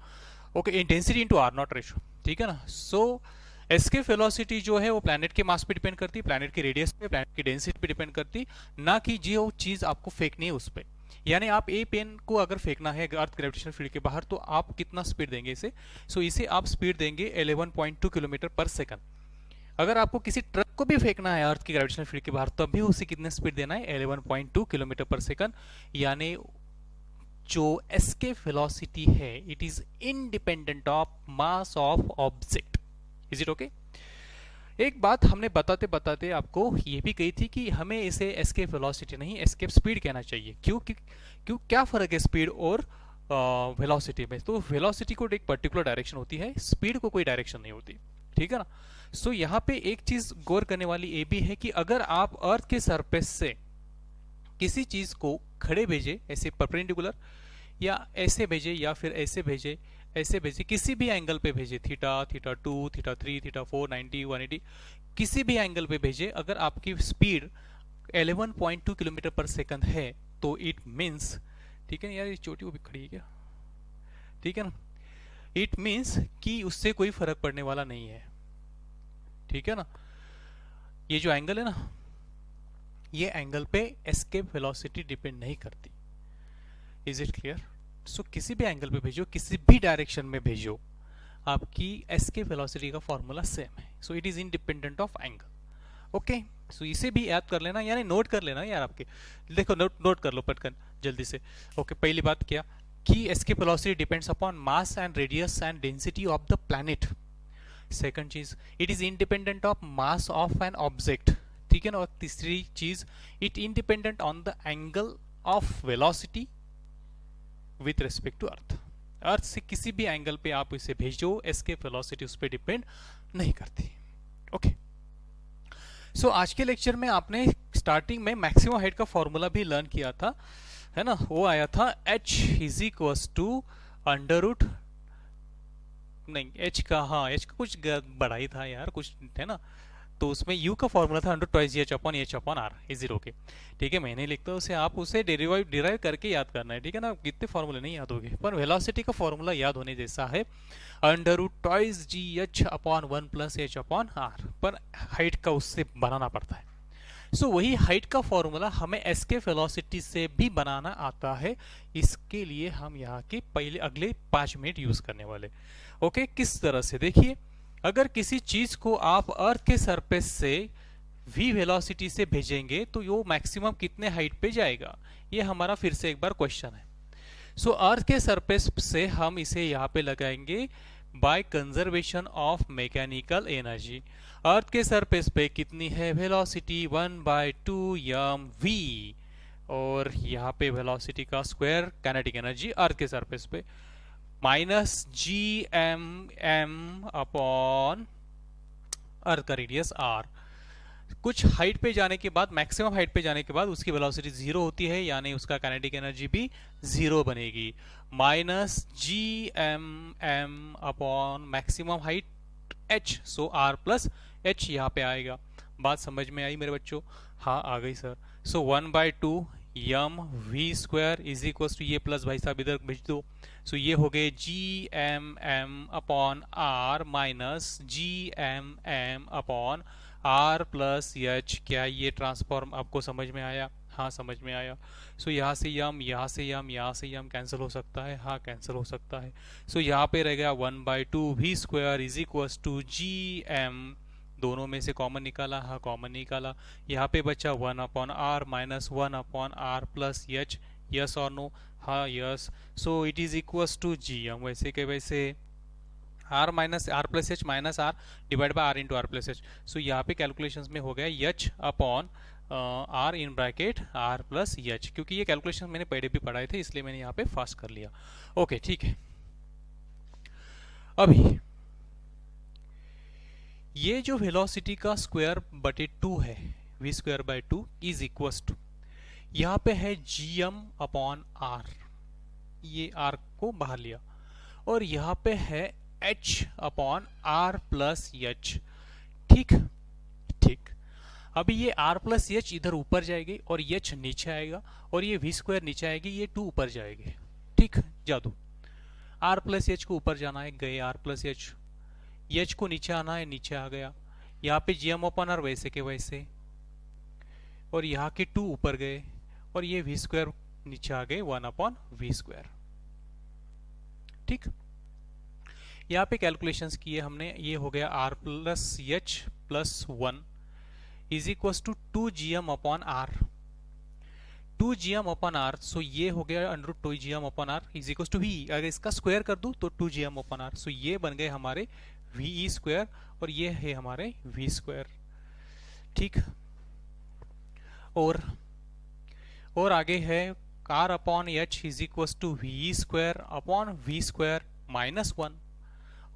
Okay, density into r not ratio, ठीक है ना? सो एस्केप वेलोसिटी जो है वो प्लैनेट के मास पे डिपेंड करती है, प्लैनेट की रेडियस पे, प्लैनेट की डेंसिटी पे डिपेंड करती, ना कि जो चीज आपको फेंकनी है उस पे। यानी आप ए पेन को अगर फेंकना है अर्थ ग्रेविटेशनल फील्ड के बाहर, तो आप कितना स्पीड देंगे इसे? सो इसे आप स्पीड देंगे 11.2 किलोमीटर पर सेकंड। अगर आपको किसी ट्रक को भी फेंकना है अर्थ की ग्रेविटेशनल फील्ड के बाहर, तब भी उसे कितने स्पीड देना है? 11.2 किलोमीटर पर सेकंड। यानी जो एस्केप वेलोसिटी है it is independent of mass of object. Is it okay? एक बात हमने बताते बताते आपको ये भी कही थी कि हमें इसे एस्केप वेलोसिटी नहीं एस्केप स्पीड कहना चाहिए। क्यों क्या फर्क है स्पीड और वेलोसिटी में? तो वेलोसिटी को एक पर्टिकुलर डायरेक्शन होती है, स्पीड को कोई डायरेक्शन नहीं होती, ठीक है ना? सो यहाँ पे एक चीज गौर करने वाली ये भी है कि अगर आप अर्थ के सरफेस से किसी चीज को खड़े भेजे, ऐसे परपेंडिकुलर, या ऐसे भेजे, या फिर ऐसे भेजे, ऐसे भेजे, किसी भी एंगल पे भेजे, थीटा, थीटा 2, थीटा 3, थीटा 4, 90, 180, किसी भी एंगल पे भेजे, अगर आपकी स्पीड 11.2 किलोमीटर पर सेकंड है तो इट मीन्स, ठीक है यार, ये चोटी वो भी खड़ी है क्या? ठीक है ना? इट मीन्स कि उससे कोई फर्क पड़ने वाला नहीं है, ठीक है ना? ये जो एंगल है ना, ये एंगल पे एस्केप वेलोसिटी डिपेंड नहीं करती। Is it clear? सो किसी भी एंगल पे भेजो, किसी भी डायरेक्शन में भेजो, आपकी एस्केप वेलोसिटी का फॉर्मूला सेम है। So it is independent of angle. Okay, so इसे भी याद कर लेना, यानी नोट कर लेना यार। आपके देखो, नोट कर लो पटकन जल्दी से। ओके, पहली बात क्या कि escape velocity depends upon mass and radius and density of the planet. Second चीज, it is independent of mass of an object, ठीक है ना? और तीसरी चीज, it independent on the angle of velocity with respect to earth. Earth से किसी भी एंगल पे आप इसे भेजो, एस्केप वेलोसिटी उस पर डिपेंड नहीं करती। ओके, सो आज के लेक्चर में आपने स्टार्टिंग में मैक्सिमम हाइट का फॉर्मूला भी लर्न किया था, है ना? वो आया था h is equals to under root, नहीं h का, हाँ h का कुछ बड़ा ही था यार, कुछ है ना? तो उसमें u का फॉर्मूला था under twice h upon r। Is it okay? ठीक है, मैंने लिखता हूँ उसे, आप उसे डिराइव करके याद करना है, ठीक है ना? कितने फॉर्मूले नहीं याद होंगे, पर वेलोसिटी का फॉर्मूला याद होने जैसा है, under root twice gh upon 1 plus h upon r, पर हाइट का उससे बनाना पड़ता है। सो वही हाइट का फॉर्मूला हमें एस्केप वेलोसिटी से भी बनाना आता है। इसके लिए हम यहाँ के पहले अगले 5 मिनट यूज करने वाले। ओके, किस तरह से? देखिए, अगर किसी चीज को आप अर्थ के सरफेस से v वेलोसिटी से भेजेंगे तो वो मैक्सिमम कितने हाइट पे जाएगा, ये हमारा फिर से एक बार क्वेश्चन है। सो अर्थ के सरफेस से हम इसे यहाँ पे लगाएंगे by conservation of mechanical energy. Earth के सरफेस पे कितनी है वेलोसिटी? 1/2mv, और यहाँ पे वेलोसिटी का स्क्वायर काइनेटिक एनर्जी अर्थ के सरफेस पे माइनस gm अपॉन अर्थ का रेडियस r। कुछ हाइट पे जाने के बाद, मैक्सिमम हाइट पे जाने के बाद उसकी वेलोसिटी 0 होती है, यानी उसका काइनेटिक एनर्जी भी 0 बनेगी, minus gm upon maximum height h, सो r प्लस h यहाँ पे आएगा। बात समझ में आई मेरे बच्चों? हाँ, आ गई sir. So 1/2 m we square is equal to ये प्लस भाई साहब इधर भेज दो, सो ये हो गए g M M upon r minus G M M upon r plus h. क्या ये ट्रांसफॉर्म आपको समझ में आया? हाँ समझ में आया। सो यहाँ से यम, यहाँ से यम, यहाँ से यम कैंसिल हो सकता है, हाँ कैंसिल हो सकता है। सो यहाँ पे रह गया 1/2 v square is equal to ji m, दोनों में से कॉमन निकाला, हाँ कॉमन निकाला। यहाँ पे बचा 1/r minus 1/r plus H, yes और नो? हाँ yes. So it is equals to ji M, वैसे के वैसे R minus R plus H minus R divide by R into R plus H. So यहाँ पे कैलकुलेशंस में हो गया H upon R in bracket R plus H, क्योंकि ये कैलकुलेशन मैंने पहले भी पढ़ाए थे इसलिए मैंने यहाँ पे फास्ट कर लिया। ओके ठीक है। अभी ये जो वेलोसिटी का स्क्वायर बटे 2 है, v square by 2 is equals to, यहाँ पे है जी एम अपॉन आर, ये आर को बाहर लिया, और यहाँ पे है h upon r plus h. ठीक ठीक। अभी ये आर प्लस एच इधर ऊपर जाएगी और एच नीचे आएगा, और ये वी स्क्वायर नीचे आएगी, ये 2 ऊपर जाएगी। ठीक, जादू। आर प्लस एच को ऊपर जाना है, गए आर प्लस एच, एच को नीचे आना है, नीचे आ गया। यहाँ पे जी एम अपॉन आर वैसे के वैसे, और यहाँ के 2 ऊपर गए, और ये वी स्क्वायर नीचे आ गए 1/v स्क्वायर। ठीक, यहाँ पे कैलकुलेशंस किए हमने, ये हो गया R plus H plus 1 is equal to 2gm upon R, 2gm upon R. So ये हो गया under 2gm upon are is equal to V, अगर इसका स्क्वायर कर दूं तो 2gm अपॉन आर। सो ये बन गए हमारे वी स्क्वायर, और ये है हमारे वी स्क्वायर। ठीक, और आगे है r upon h is equal to we square upon v square minus 1,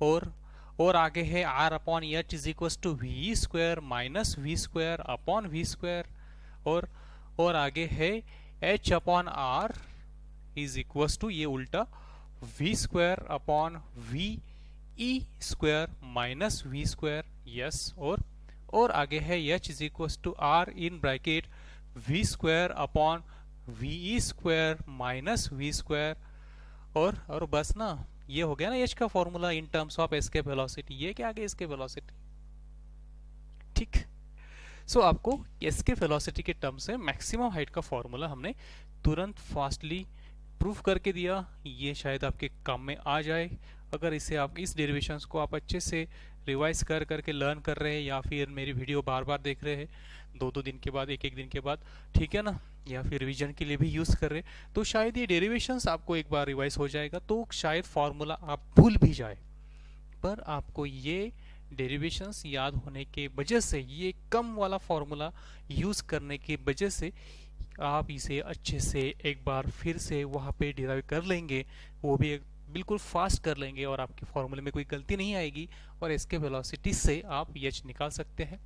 और आगे है r upon h is equal to we square minus v square upon v square, और आगे है h upon are is equal to, ये उल्टा, v square upon v e square minus v square. Yes, और आगे है h is equal to r in bracket v square upon v square minus v square, और बस ना, ये हो गया ना एच का formula in terms of escape velocity. ये क्या आ गया एस्केप वेलोसिटी। ठीक, सो आपको एस्केप वेलोसिटी के टर्म से मैक्सिमम हाइट का फॉर्मूला हमने तुरंत फास्टली प्रूफ करके दिया। ये शायद आपके काम में आ जाए अगर इसे आप इस डेरिवेशंस को आप अच्छे से रिवाइज कर करके लर्न कर रहे हैं, या फिर मेरी वीडियो बार बार देख रहे हैं 2-2 दिन के बाद, एक दिन के बाद, ठीक है ना, या फिर रिवीजन के लिए भी यूज़ कर रहे हैं, तो शायद ये डेरिवेशंस आपको एक बार रिवाइज हो जाएगा, तो शायद फार्मूला आप भूल भी जाए, पर आपको ये डेरिवेशंस याद होने के वजह से, ये कम वाला फार्मूला यूज़ करने की वजह से आप इसे अच्छे से एक बार फिर से वहाँ पे डिराइव कर लेंगे, वो भी बिल्कुल फास्ट कर लेंगे, और आपके फॉर्मूले में कोई गलती नहीं आएगी, और इसके वेलोसिटी से आप एच निकाल सकते हैं।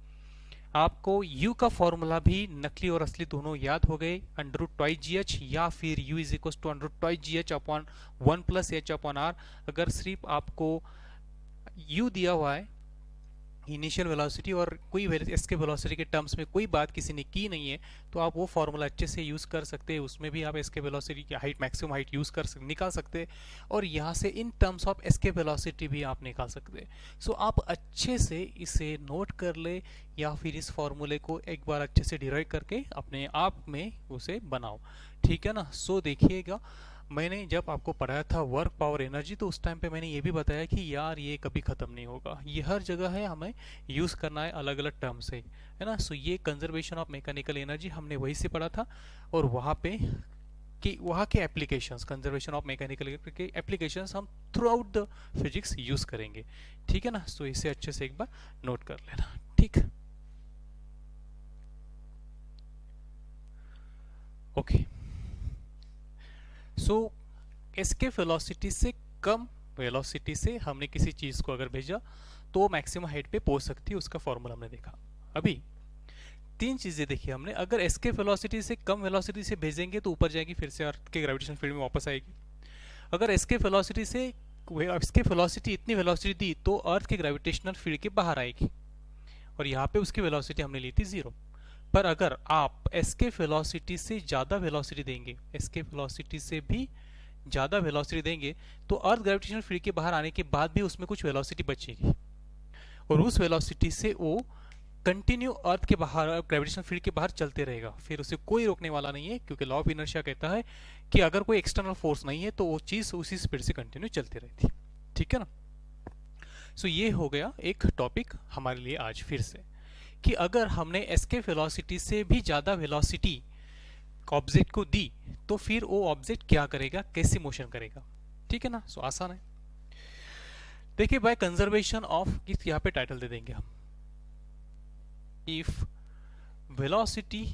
आपको u का फॉर्मूला भी नकली और असली दोनों याद हो गए, √2gh, या फिर u is equal to √2gh upon 1 plus H upon r. अगर सिर्फ आपको u दिया हुआ है इनिशियल वेलोसिटी, और कोई इसके वेलोसिटी के टर्म्स में कोई बात किसी ने की नहीं है, तो आप वो फॉर्मूला अच्छे से यूज़ कर सकते हैं, उसमें भी आप इसके वेलोसिटी की हाइट, मैक्सिमम हाइट यूज़ निकाल सकते हैं, और यहाँ से इन टर्म्स ऑफ इसके वेलोसिटी भी आप निकाल सकते हैं। सो आप अच्छे से इसे नोट कर ले, या फिर इस फॉर्मूले को एक बार अच्छे से डिराइव करके अपने आप में उसे बनाओ, ठीक है ना। सो देखिएगा, मैंने जब आपको पढ़ाया था वर्क पावर एनर्जी, तो उस टाइम पे मैंने ये भी बताया कि यार ये कभी ख़त्म नहीं होगा, ये हर जगह है, हमें यूज़ करना है अलग अलग टर्म से, है ना। सो ये कंजर्वेशन ऑफ मैकेनिकल एनर्जी हमने वही से पढ़ा था, और वहाँ के एप्लीकेशंस, कंजर्वेशन ऑफ मैकेनिकल के एप्लीकेशंस हम through out the physics use करेंगे, ठीक है ना। सो इसे अच्छे से एक बार नोट कर लेना, ठीक। ओके, सो एस्केप वेलोसिटी से कम वेलोसिटी से हमने किसी चीज़ को अगर भेजा तो मैक्सिमम हाइट पे पहुंच सकती है, उसका फॉर्मूला हमने देखा। अभी 3 चीज़ें देखी हमने, अगर एस्केप वेलोसिटी से कम वेलोसिटी से भेजेंगे तो ऊपर जाएगी, फिर से अर्थ के ग्रेविटेशन फील्ड में वापस आएगी। अगर एस्केप वेलोसिटी से एस्केप वेलोसिटी इतनी वेलोसिटी दी तो अर्थ के ग्रेविटेशनल फील्ड के बाहर आएगी, और यहाँ पे उसकी वेलोसिटी हमने ली थी 0। पर अगर आप एस्केप वेलोसिटी से ज़्यादा वेलोसिटी देंगे, एस्केप वेलोसिटी से भी ज़्यादा वेलोसिटी देंगे, तो अर्थ ग्रेविटेशनल फील्ड के बाहर आने के बाद भी उसमें कुछ वेलोसिटी बचेगी, और उस वेलोसिटी से वो कंटिन्यू अर्थ के बाहर, ग्रेविटेशनल फील्ड के बाहर चलते रहेगा, फिर उसे कोई रोकने वाला नहीं है, क्योंकि लॉ ऑफ इनर्शिया कहता है कि अगर कोई एक्सटर्नल फोर्स नहीं है तो वो चीज़ उसी स्पीड से कंटिन्यू चलती रहती है। ठीक है ना। सो ये हो गया एक टॉपिक हमारे लिए आज फिर से, कि अगर हमने एस्केप वेलोसिटी से भी ज़्यादा वेलोसिटी ऑब्जेक्ट को दी तो फिर वो ऑब्जेक्ट क्या करेगा, कैसे मोशन करेगा। ठीक है ना। सो आसान है। देखिए, बाय कंजर्वेशन ऑफ, इस यहाँ पे टाइटल दे देंगे हम, if velocity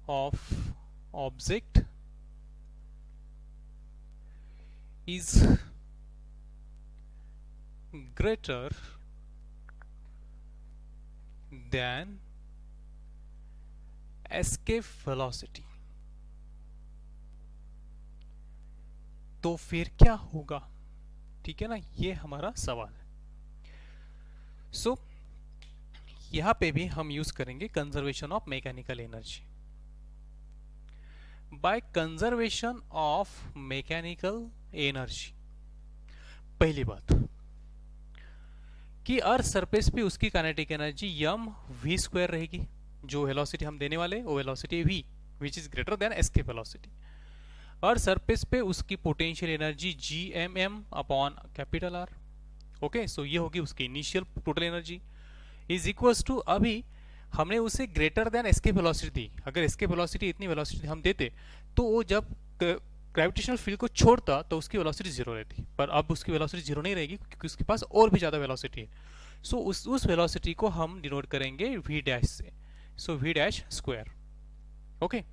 of object is greater than escape velocity, तो फिर क्या होगा। ठीक है ना, ये हमारा सवाल है। सो यहां पे भी हम यूज करेंगे conservation of mechanical energy. By conservation of mechanical energy, पहली बात कि अर्थ सरफेस पे उसकी kinetic energy M we square रहेगी, जो वेलोसिटी हम देने वाले वो velocity V which is greater than escape velocity. Earth surface पे उसकी potential energy G M M upon capital R. Okay, so ये होगी उसकी initial total energy, is equals to, अभी हमने उसे ग्रेटर देन एस्केप वेलोसिटी दी। अगर एस्केप वेलोसिटी इतनी वेलोसिटी हम देते तो वो जब ग्रेविटेशनल फील्ड को छोड़ता तो उसकी वेलोसिटी जीरो रहती, पर अब उसकी वेलोसिटी जीरो नहीं रहेगी क्योंकि उसके पास और भी ज़्यादा वेलोसिटी है। सो उस वेलोसिटी को हम डिनोट करेंगे वी डैश से, so we dash square. Okay,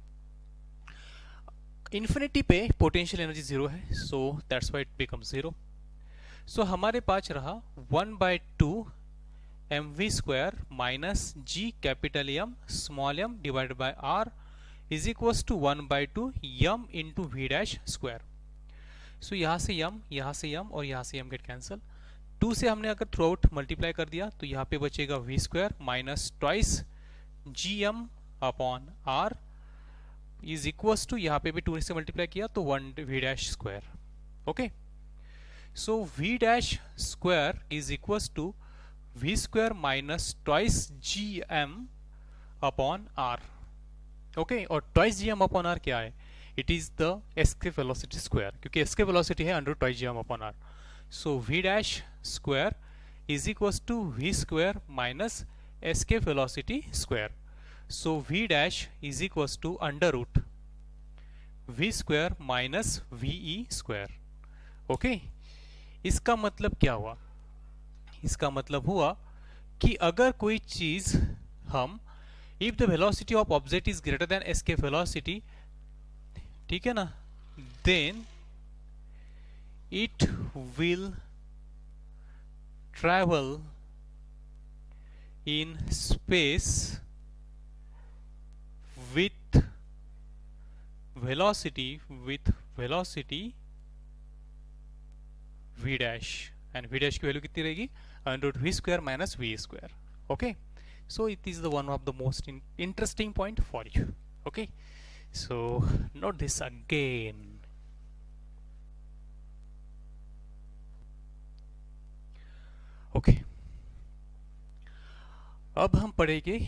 infinity पे पोटेंशियल एनर्जी जीरो है, so that's why it becomes zero. So हमारे पास रहा 1/2 mv square minus G capital M small M divided by R is equals to 1/2 M into V dash square. So यहाँ से यम, यहाँ से यम और यहाँ से यम गेट कैंसल। 2 से हमने अगर थ्रू आउट मल्टीप्लाई कर दिया तो यहाँ पे बचेगा V square minus twice G M upon are is equals to, यहाँ पे भी 2 से मल्टीप्लाई किया तो 1 V dash square. Okay, so we dash square is equals to we square minus twice G M upon R. Okay, और twice G M upon R क्या है, it is the escape velocity square, क्योंकि escape velocity है under twice G M upon R. So we dash square is equals to we square minus escape velocity square. So we dash is equals to under root v square minus v e square. Okay, इसका मतलब क्या हुआ, इसका मतलब हुआ कि अगर कोई चीज हम, if the velocity of object is greater than escape velocity, ठीक है ना, then it will travel in space with velocity v dash, and v dash की वैल्यू कितनी रहेगी, under root v square minus v square. Okay, so it is the one of the most interesting point for you. Okay, so note this again. Okay, अब हम पढ़ेंगे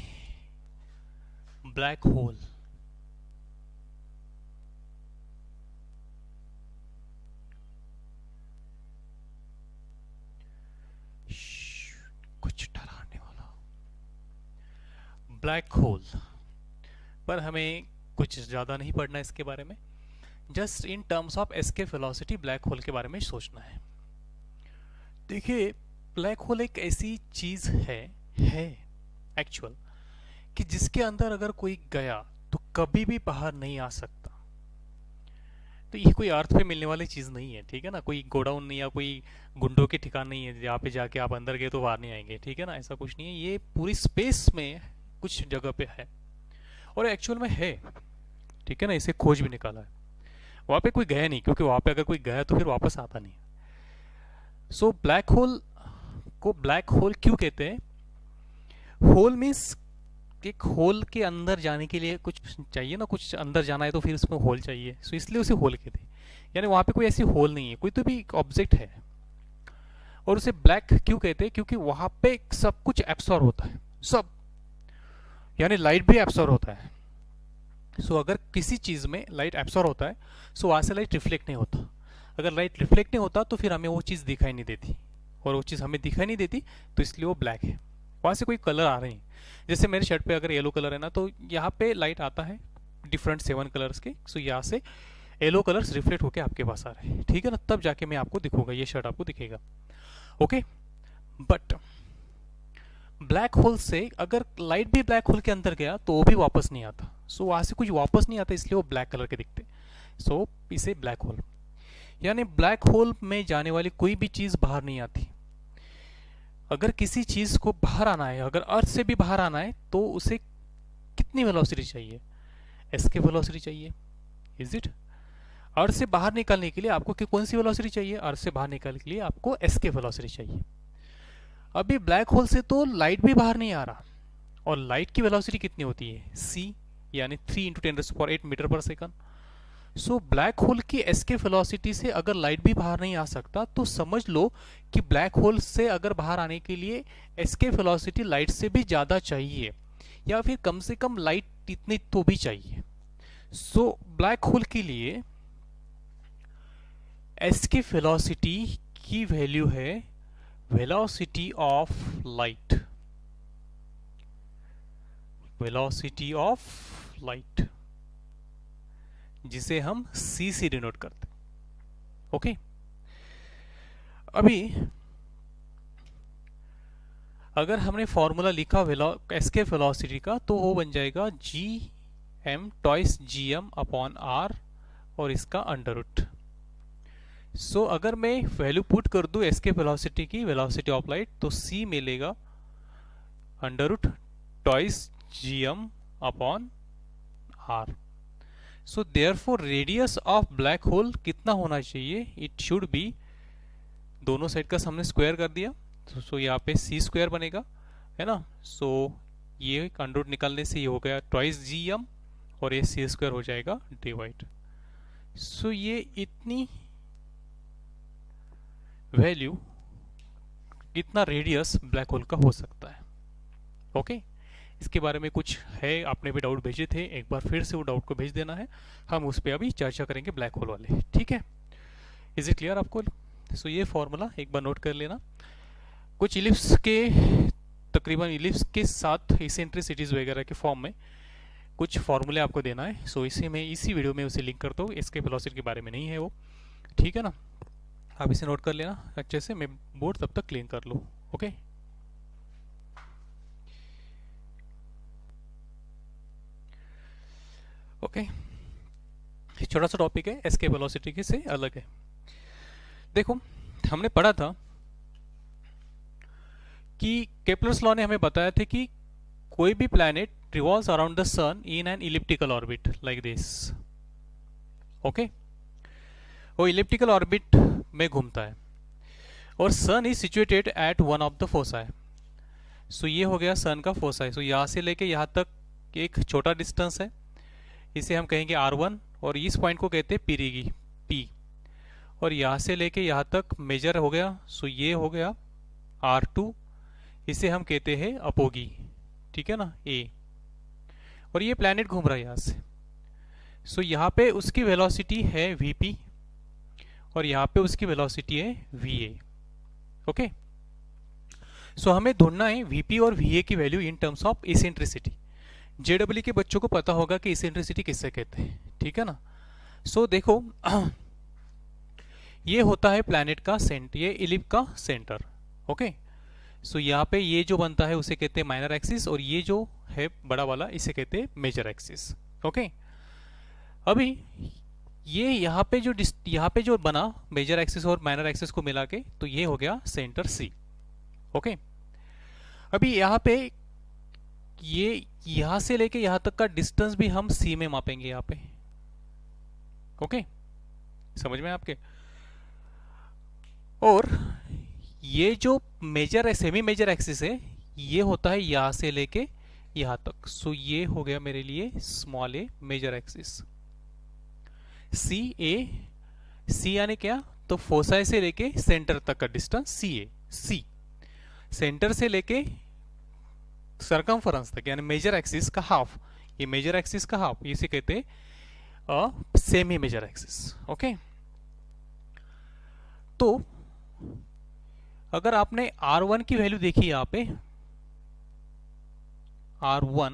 black hole. कुछ डराने वाला black hole, पर हमें कुछ ज़्यादा नहीं पढ़ना इसके बारे में, just in terms of escape velocity black hole के बारे में सोचना है। देखिए, ब्लैक होल एक ऐसी चीज़ है एक्चुअल, कि जिसके अंदर अगर कोई गया तो कभी भी बाहर नहीं आ सकता। तो ये कोई अर्थ पे मिलने वाली चीज़ नहीं है, ठीक है ना, कोई गोडाउन नहीं या कोई गुंडों के ठिकाना नहीं है जहाँ पे जाके आप अंदर गए तो बाहर नहीं आएंगे, ठीक है ना, ऐसा कुछ नहीं है। ये पूरी स्पेस में कुछ जगह पे है और एक्चुअल में है, ठीक है ना, इसे खोज भी निकाला है। वहाँ पे कोई गया नहीं, क्योंकि वहाँ पे अगर कोई गया तो फिर वापस आता नहीं। सो ब्लैक होल को ब्लैक होल क्यों कहते हैं, होल मीन्स एक होल के अंदर जाने के लिए कुछ चाहिए ना, कुछ अंदर जाना है तो फिर उसमें होल चाहिए, सो इसलिए उसे होल कहते हैं। यानी वहाँ पे कोई ऐसी होल नहीं है, कोई तो भी ऑब्जेक्ट है। और उसे ब्लैक क्यों कहते हैं? क्योंकि वहाँ पे सब कुछ एब्सॉर्ब होता है, सब, यानी लाइट भी एब्सॉर्ब होता है। सो अगर किसी चीज़ में लाइट एब्सॉर्ब होता है, सो वहाँ से लाइट रिफ्लेक्ट नहीं होता। अगर लाइट रिफ्लेक्ट नहीं होता तो फिर हमें वो चीज़ दिखाई नहीं देती, और वो चीज़ हमें दिखाई नहीं देती तो इसलिए वो ब्लैक है। वहाँ से कोई कलर आ रहे हैं, जैसे मेरे शर्ट पे अगर येलो कलर है ना, तो यहाँ पे लाइट आता है डिफरेंट 7 कलर्स के, सो यहाँ से येलो कलर्स रिफ्लेक्ट होके आपके पास आ रहे हैं, ठीक है ना, तब जाके मैं आपको दिखूंगा, ये शर्ट आपको दिखेगा। ओके, बट ब्लैक होल से अगर लाइट भी ब्लैक होल के अंदर गया तो वो भी वापस नहीं आता, सो वहाँ से कुछ वापस नहीं आता, इसलिए वो ब्लैक कलर के दिखते, सो इसे ब्लैक होल। यानी ब्लैक होल में जाने वाली कोई भी चीज़ बाहर नहीं आती। अगर किसी चीज़ को बाहर आना है, अगर अर्थ से भी बाहर आना है, तो उसे कितनी वेलोसिटी चाहिए? एस्केप वेलोसिटी चाहिए, इज इट? अर्थ से बाहर निकलने के लिए आपको कौन सी वेलोसिटी चाहिए? अर्थ से बाहर निकलने के लिए आपको एस्केप वेलोसिटी चाहिए। अभी ब्लैक होल से तो लाइट भी बाहर नहीं आ रहा, और लाइट की वेलोसिटी कितनी होती है? c, यानी 3 × 10⁸ मीटर पर सेकंड। सो ब्लैक होल की एस्केप वेलोसिटी से अगर लाइट भी बाहर नहीं आ सकता, तो समझ लो कि ब्लैक होल से अगर बाहर आने के लिए एस्केप वेलोसिटी लाइट से भी ज़्यादा चाहिए, या फिर कम से कम लाइट इतनी तो भी चाहिए। सो ब्लैक होल के लिए एस्केप वेलोसिटी की वैल्यू है velocity of light, velocity of light, जिसे हम c से डिनोट करते हैं। ओके, अभी अगर हमने फॉर्मूला लिखा एस्केप वेलोसिटी का, तो वो बन जाएगा gm twice gm upon r, और इसका अंडर रूट। सो अगर मैं वैल्यू पुट कर दूं एस्केप वेलोसिटी की, वेलोसिटी ऑफ लाइट, तो c मिलेगा under root twice gm upon r। So therefore radius of black hole कितना होना चाहिए? इट शुड बी, दोनों साइड का हमने स्क्वायर कर दिया, सो यहाँ पे c स्क्वायर बनेगा, है ना। सो ये अंडर रूट निकालने से ये हो गया ट्वाइस gm, और ये c स्क्वायर हो जाएगा डिवाइड। सो ये इतनी वैल्यू, इतना रेडियस ब्लैक होल का हो सकता है। ओके, इसके बारे में कुछ है, आपने भी डाउट भेजे थे, एक बार फिर से वो डाउट को भेज देना है, हम उस पर अभी चर्चा करेंगे ब्लैक होल वाले, ठीक है। इज इट क्लियर आपको? सो ये फॉर्मूला एक बार नोट कर लेना। कुछ इलिप्स के, तकरीबन इलिप्स के साथ इसेंट्रिसिटीज वगैरह के फॉर्म में कुछ फॉर्मूले आपको देना है, सो इसी में, इसी वीडियो में उसे लिंक करता हूँ, इसके वेलोसिटी के बारे में नहीं है वो, ठीक है ना। आप इसे नोट कर लेना अच्छे से, मैं बोर्ड तब तक क्लीन कर लूँ। ओके, ओके, छोटा सा टॉपिक है, एस्केप वेलोसिटी के से अलग है। देखो, हमने पढ़ा था कि केपलर्स लॉ ने हमें बताया था कि कोई भी planet revolves around the sun in an elliptical orbit like this. Okay, वो इलिप्टिकल ऑर्बिट में घूमता है, और sun is situated at one of the foci. So ये हो गया सन का फोसाई। सो यहाँ से लेके यहाँ तक एक छोटा डिस्टेंस है, इसे हम कहेंगे r1, और इस पॉइंट को कहते हैं पिरीगी, P, और यहाँ से लेके यहाँ तक मेजर हो गया, सो ये हो गया r2, इसे हम कहते हैं अपोगी, ठीक है ना, A, और ये प्लैनेट घूम रहा है यहाँ से। सो यहाँ पे उसकी वेलोसिटी है vp, और यहाँ पे उसकी वेलोसिटी है va। ओके, सो हमें ढूंढना है vp और va की value in terms of eccentricity. JW के बच्चों को पता होगा कि इसेंट्रिसिटी किससे कहते हैं, ठीक है ना। सो देखो, ये होता है प्लैनेट का सेंटर, ये इलिप का सेंटर। ओके, सो यहाँ पे ये जो बनता है उसे कहते हैं माइनर एक्सिस, और ये जो है बड़ा वाला इसे कहते हैं मेजर एक्सिस। ओके, अभी ये यहाँ पे जो बना मेजर एक्सिस और माइनर एक्सिस को मिला के, तो ये हो गया सेंटर C। ओके, अभी यहाँ पे ये यहाँ से लेके यहाँ तक का डिस्टेंस भी हम C में मापेंगे यहाँ पे। ओके, समझ में आपके? और ये जो मेजर सेमी मेजर एक्सिस है, ये होता है यहां से लेके यहां तक। सो ये हो गया मेरे लिए स्मॉल ए मेजर एक्सिस। सी यानी क्या, तो फोसाई से लेके सेंटर तक का डिस्टेंस सी सेंटर से लेके सरकमफरेंस तक यानी मेजर एक्सिस का हाफ, ये मेजर एक्सिस का हाफ, इसे कहते हैं सेमी मेजर एक्सिस। ओके, तो अगर आपने R1 की वैल्यू देखी यहां पे R1,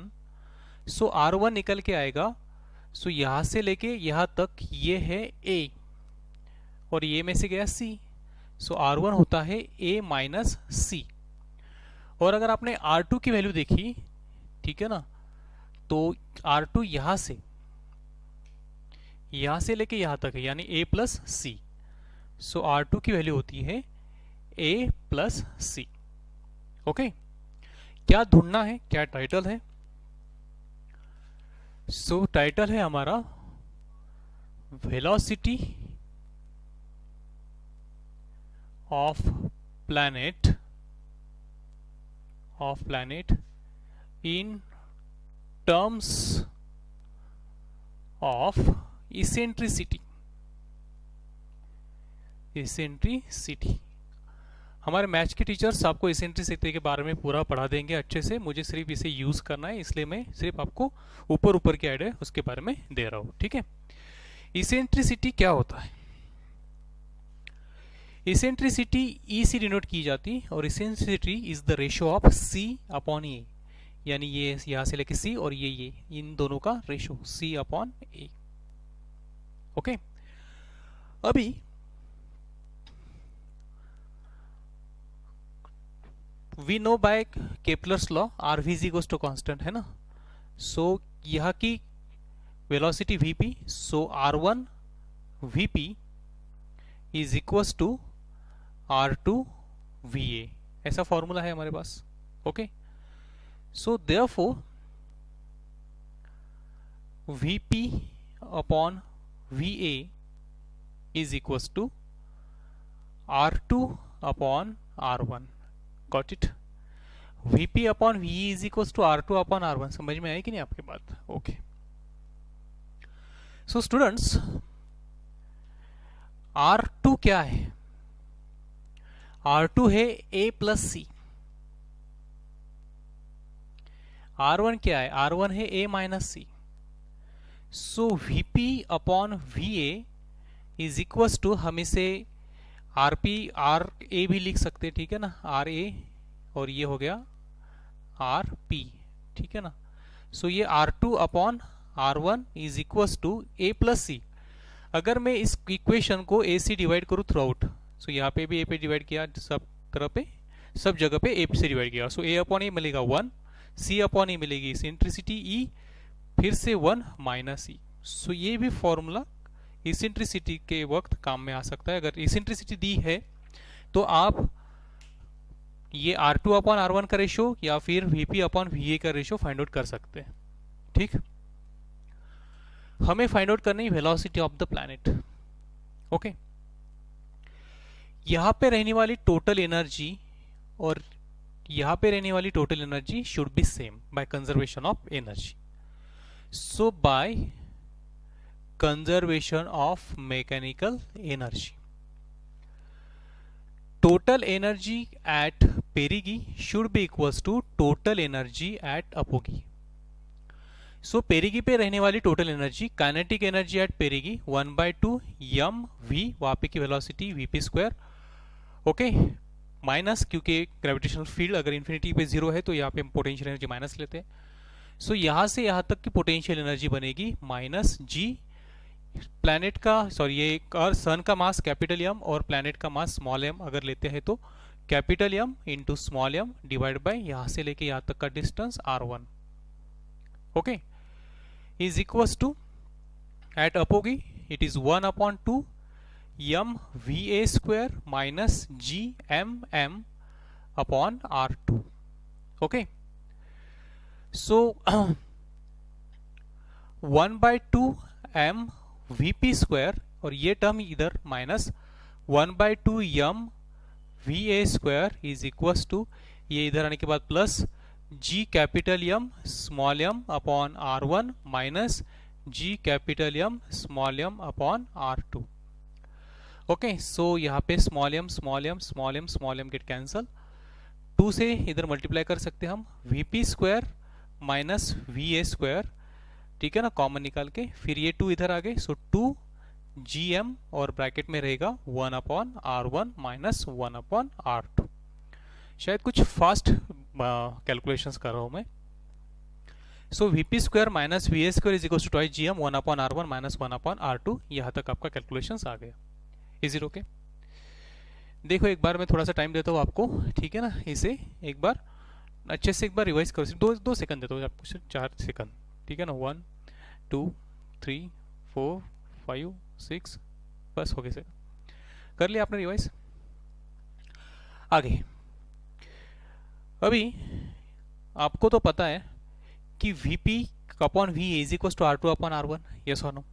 सो R1 निकल के आएगा, सो यहां से लेके यहां तक ये है A और ये में से गया C, सो R1 होता है A माइनस C। और अगर आपने R2 की वैल्यू देखी, ठीक है ना, तो R2 यहां से लेके यहां तक है यानी A plus C, so R2 की वैल्यू होती है A प्लस C। ओके, क्या ढूंढना है, क्या टाइटल है? सो टाइटल है हमारा velocity of planet in terms of eccentricity. हमारे मैथ्स के टीचर्स आपको इसेंट्रिसिटी के बारे में पूरा पढ़ा देंगे अच्छे से, मुझे सिर्फ इसे यूज करना है, इसलिए मैं सिर्फ आपको ऊपर की आइडिया उसके बारे में दे रहा हूं। ठीक है, इसेंट्रिसिटी क्या होता है? इसेंट्रिसिटी ई से डिनोट की जाती है और eccentricity is the ratio of C upon A, यानी ये यहां से लेके सी और ये इन दोनों का ratio C upon A. Okay, अभी we know by Kepler's law R V is equals to constant है ना, सो यह की velocity VP, so R1 VP is equals to R2 VA, ऐसा फॉर्मूला है हमारे पास। Okay, so therefore VP upon VA is equals to R2 upon R1। Got it? VP upon VE is equals to R2 upon R1। समझ में आई कि नहीं आपके बात? ओके, सो स्टूडेंट्स R2 क्या है? R2 है A प्लस C। R1 क्या है? R1 है A minus C। So VP upon VA is equals to, हम इसे RP RA भी लिख सकते हैं, ठीक है ना, RA, और ये हो गया RP, ठीक है ना। सो ये R2 upon R1 is equals to A plus C। अगर मैं इस इक्वेशन को A से डिवाइड करूं थ्रू आउट, सो यहाँ पे भी A पे डिवाइड किया, सब तरह पे सब जगह पे A से डिवाइड किया, सो A अपॉन A मिलेगा 1, C अपॉन A मिलेगी इसेंट्रिसिटी E, फिर से 1 माइनस E। सो ये भी फॉर्मूला इसेंट्रिसिटी के वक्त काम में आ सकता है। अगर इसेंट्रिसिटी दी है तो आप ये R2 अपॉन R1 का रेशियो या फिर VP अपॉन VA का रेशियो फाइंड आउट कर सकते हैं। ठीक, हमें फाइंड आउट करनी है velocity of the planet. Okay, यहां पे रहने वाली टोटल एनर्जी और यहां पे रहने वाली total energy should be same by conservation of energy. So by conservation of mechanical energy, total energy at perigee should be equals to total energy at apogee। So perigee पे रहने वाली total energy, kinetic energy at perigee 1/2 mv, वहां पे की velocity vp square. Okay, minus, क्योंकि gravitational field अगर infinity पे zero है तो यहाँ पे हम पोटेंशियल एनर्जी माइनस लेते हैं। सो यहां से यहां तक की पोटेंशियल एनर्जी बनेगी माइनस जी, प्लैनेट का सॉरी ये और सन का मास कैपिटल एम और प्लैनेट का मास स्मॉल एम अगर लेते हैं तो capital M into small M divide by यहां से लेके यहां तक का distance R1। Okay, is equals to at apogee it is 1/2 m VA square minus G M M upon R2। Okay, so 1/2 m VP square और ये term इधर minus 1/2 m VA square is equals to ये इधर आने के बाद plus G capital M small M upon R1 minus G capital M small M upon R2। Okay, so यहाँ पे small M small M small M small M get cancel, 2 से इधर multiply कर सकते हैं हम, वीपी स्क्वायर माइनस वी ए square, ठीक है ना, कॉमन निकाल के, फिर ये 2 इधर आ गए, सो 2 जी एम और ब्रैकेट में रहेगा 1 upon R1 minus 1 upon R2। शायद कुछ फास्ट कैलकुलेशंस कर रहा हूं मैं। So VP square minus V A square is equal to twice ji M 1 upon R1 minus 1 upon R2। यहाँ तक आपका कैलकुलेशंस आ गया। Is it okay? देखो एक बार मैं थोड़ा सा टाइम देता हूँ आपको, ठीक है ना, इसे एक बार अच्छे से एक बार रिवाइज करो, 2 सेकंड देता हूँ आपको, 4 सेकंड, ठीक है ना, 1 2 3 4 5 6, बस हो गए सर, कर लिया आपने रिवाइज। आगे अभी आपको तो पता है कि Vp upon v is equal to R2 upon R1, yes और नो।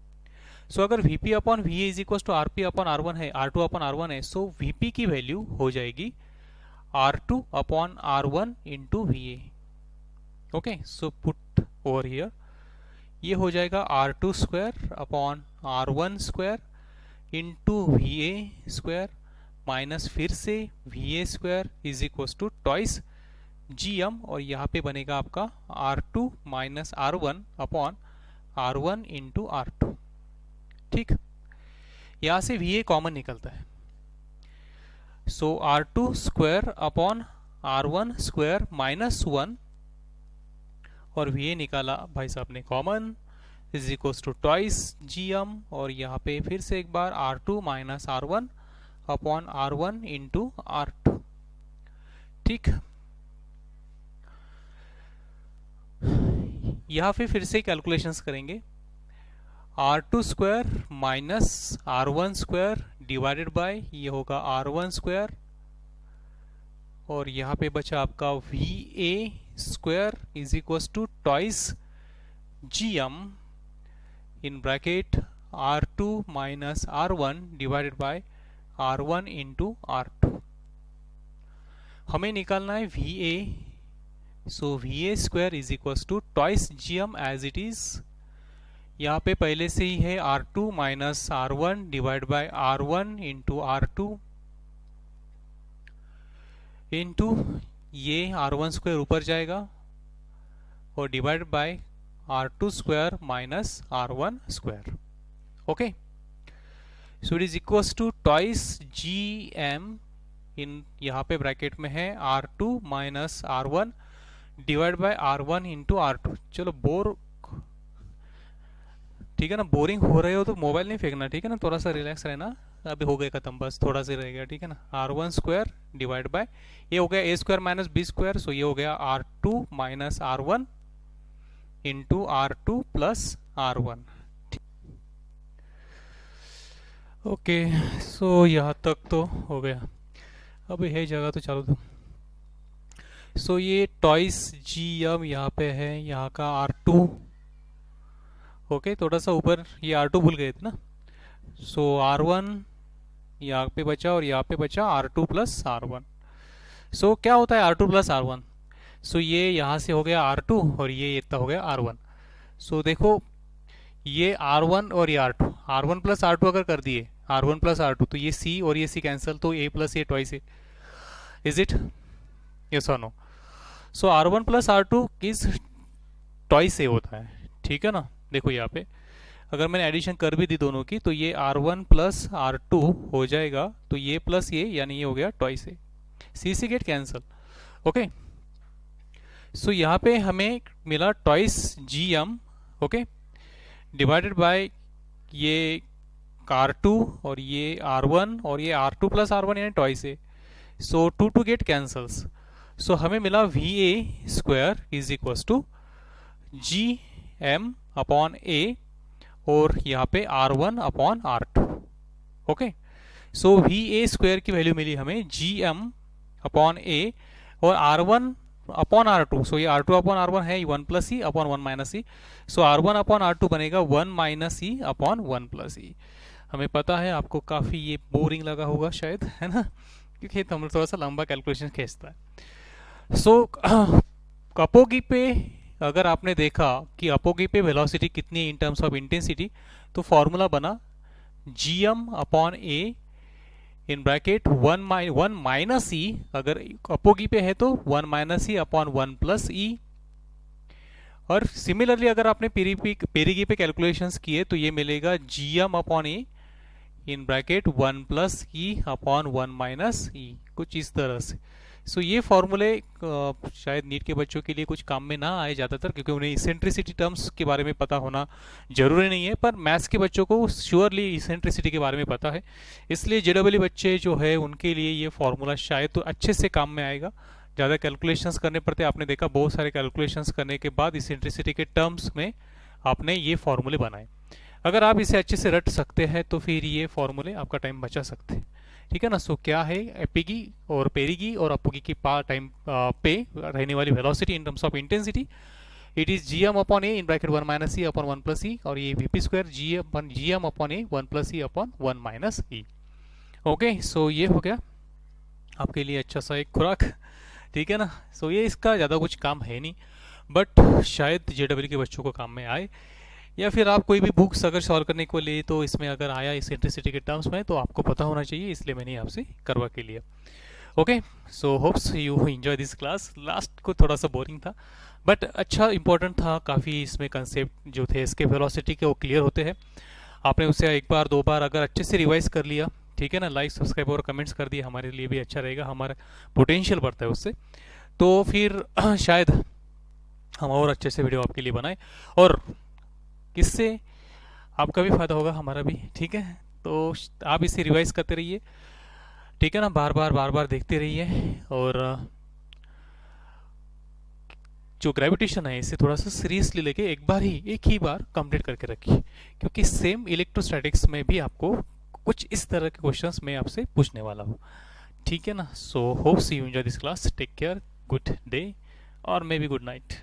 सो अगर Vp upon v is equal to Rp upon R1 है, R2 अपॉन R1 है, सो Vp की वैल्यू हो जाएगी R2 upon R1 into v. Okay, so put over here, ये हो जाएगा R2 square upon R1 square into v ए square minus फिर से v A square is equal to twice ji m, और यहाँ पे बनेगा आपका R2 minus R1 upon R1 into R2। ठीक, यहाँ से वी ए कॉमन निकलता है, so R2 square upon R1 square minus 1, और वी ए निकाला भाई साहब ने common, is equal to twice ji m, और यहाँ पे फिर से एक बार R2 minus R1 upon R1 into R2। ठीक, यहाँ पे फिर से कैलकुलेशंस करेंगे, R2 square minus R1 square divided by ये होगा R1 स्क्वायर, और यहाँ पे बचा आपका v A square is equal to twice G M in bracket R2 minus R1 divided by R1 into R2। हमें निकालना है v a, so V A square is equal to twice ji m as it is, यहाँ पे पहले से ही है R2 minus R1 divide by R1 into R2 into ये R1 स्क्वायर ऊपर जाएगा और divide by R2 square minus R1 square. Okay, so it is equal to twice G M in, यहाँ पे ब्रैकेट में है R2 minus R1 divide by R1 into R2। चलो bore, ठीक है ना, बोरिंग हो रहे हो तो मोबाइल नहीं फेंकना, ठीक है ना, थोड़ा सा रिलैक्स रहना, अभी हो गया खत्म, बस थोड़ा सा रह गया, ठीक है ना। R1 स्क्वायर डिवाइड बाय ये हो गया a square minus b square, so ये हो गया R2 minus R1 into R2 plus R1। Okay, so यहाँ तक तो हो गया, अब है जगह तो चालू दो। सो ये ट्वाइस जी एम यहाँ पे है, यहाँ का R2, ओके, थोड़ा सा ऊपर ये R2 भूल गए थे ना, सो R1 यहाँ पे बचा और यहाँ पे बचा R2 प्लस R1। सो क्या होता है R2 प्लस R1? सो ये यहाँ से हो गया R2 और ये इतना हो गया R1। सो देखो ये R1 और ये R2, R1 प्लस R2 अगर कर दिए, R1 प्लस R2, तो ये C और ये C कैंसिल, तो A plus A twice A, is it, yes और नो? सो R1 प्लस R2 किस ट्वाइस ए होता है, ठीक है ना। देखो यहाँ पे अगर मैंने एडिशन कर भी दी दोनों की, तो ये R1 प्लस R2 हो जाएगा, तो ये प्लस ये, यानी ये हो गया twice a, c c get cancel. Okay, so यहाँ पे हमें मिला twice ji m, okay, divided by ये R2 और ये R1 और ये R2 प्लस R1 यानी twice A, so two get cancels, so हमें मिला V A square is equal to G M upon A, और यहाँ पे R1 upon R2। Okay, so V A square की वैल्यू मिली हमें जी एम अपॉन ए और R1 अपॉन R2, सो ये R2 अपॉन R1 है 1 प्लस ई अपॉन 1 माइनस ई, सो R1 upon R2 बनेगा 1 माइनस ई अपॉन 1 प्लस ई। हमें पता है आपको काफ़ी ये बोरिंग लगा होगा शायद, है ना, क्योंकि हम थोड़ा सा लंबा कैलकुलेशन खींचता है। सो अपोगी पे अगर आपने देखा कि अपोगी पे वेलोसिटी कितनी है इन टर्म्स ऑफ इंटेंसिटी, तो फॉर्मूला बना gm upon A in bracket one minus E, अगर अपोगी पे है तो one minus E upon one plus E. और सिमिलरली अगर आपने पेरिगी पे कैलकुलेशंस किए तो ये मिलेगा gm upon A in bracket one plus E upon one minus E, कुछ इस तरह से। सो ये फॉर्मूले शायद नीट के बच्चों के लिए कुछ काम में ना आए ज़्यादातर, क्योंकि उन्हें इसेंट्रिसिटी टर्म्स के बारे में पता होना जरूरी नहीं है, पर मैथ्स के बच्चों को श्योरली इसेंट्रिसिटी के बारे में पता है। इसलिए जेडब्ल्यू बच्चे जो है उनके लिए ये फॉर्मूला शायद तो अच्छे से काम में आएगा। ज़्यादा कैलकुलेशंस करने पड़ते, आपने देखा बहुत सारे कैलकुलेशंस करने के बाद इसेंट्रिसिटी के टर्म्स में आपने ये फॉर्मूले बनाए। अगर आप इसे अच्छे से रट सकते हैं तो फिर ये फॉर्मूले आपका टाइम बचा सकते हैं, ठीक है ना। सो क्या है एपिगी और पेरिगी और अपोगी की टाइम पे रहने वाली velocity in terms of intensity, it is GM upon A in bracket one minus E upon one plus E, और ये VP square GM upon A one plus E upon one minus E. Okay, so ये हो गया आपके लिए अच्छा सा एक खुराक, ठीक है ना। सो ये इसका ज़्यादा कुछ काम है नहीं, बट शायद जेडब्ल्यू के बच्चों को काम में आए, या फिर आप कोई भी बुक्स अगर सॉल्व करने को ले तो इसमें अगर आया इसेंट्रिसिटी के टर्म्स में तो आपको पता होना चाहिए, इसलिए मैंने आपसे करवा के लिया। Okay, so hopes you enjoy this class. Last को थोड़ा सा बोरिंग था बट अच्छा इंपॉर्टेंट था, काफ़ी इसमें कंसेप्ट जो थे इसके वेलोसिटी के वो क्लियर होते हैं। आपने उसे एक बार दो बार अगर अच्छे से रिवाइज कर लिया, ठीक है ना, लाइक सब्सक्राइब और कमेंट्स कर दिए, हमारे लिए भी अच्छा रहेगा, हमारा पोटेंशियल बढ़ता है उससे, तो फिर शायद हम और अच्छे से वीडियो आपके लिए बनाए और इससे आपका भी फायदा होगा, हमारा भी, ठीक है। तो आप इसे रिवाइज करते रहिए, ठीक है ना, बार बार देखते रहिए, और जो ग्रेविटेशन है इसे थोड़ा सा सीरियसली लेके एक ही बार कंप्लीट करके रखिए, क्योंकि सेम इलेक्ट्रोस्टैटिक्स में भी आपको कुछ इस तरह के क्वेश्चंस मैं आपसे पूछने वाला हूँ, ठीक है ना। So hope see you enjoy this class, take care, good day और मे बी गुड नाइट।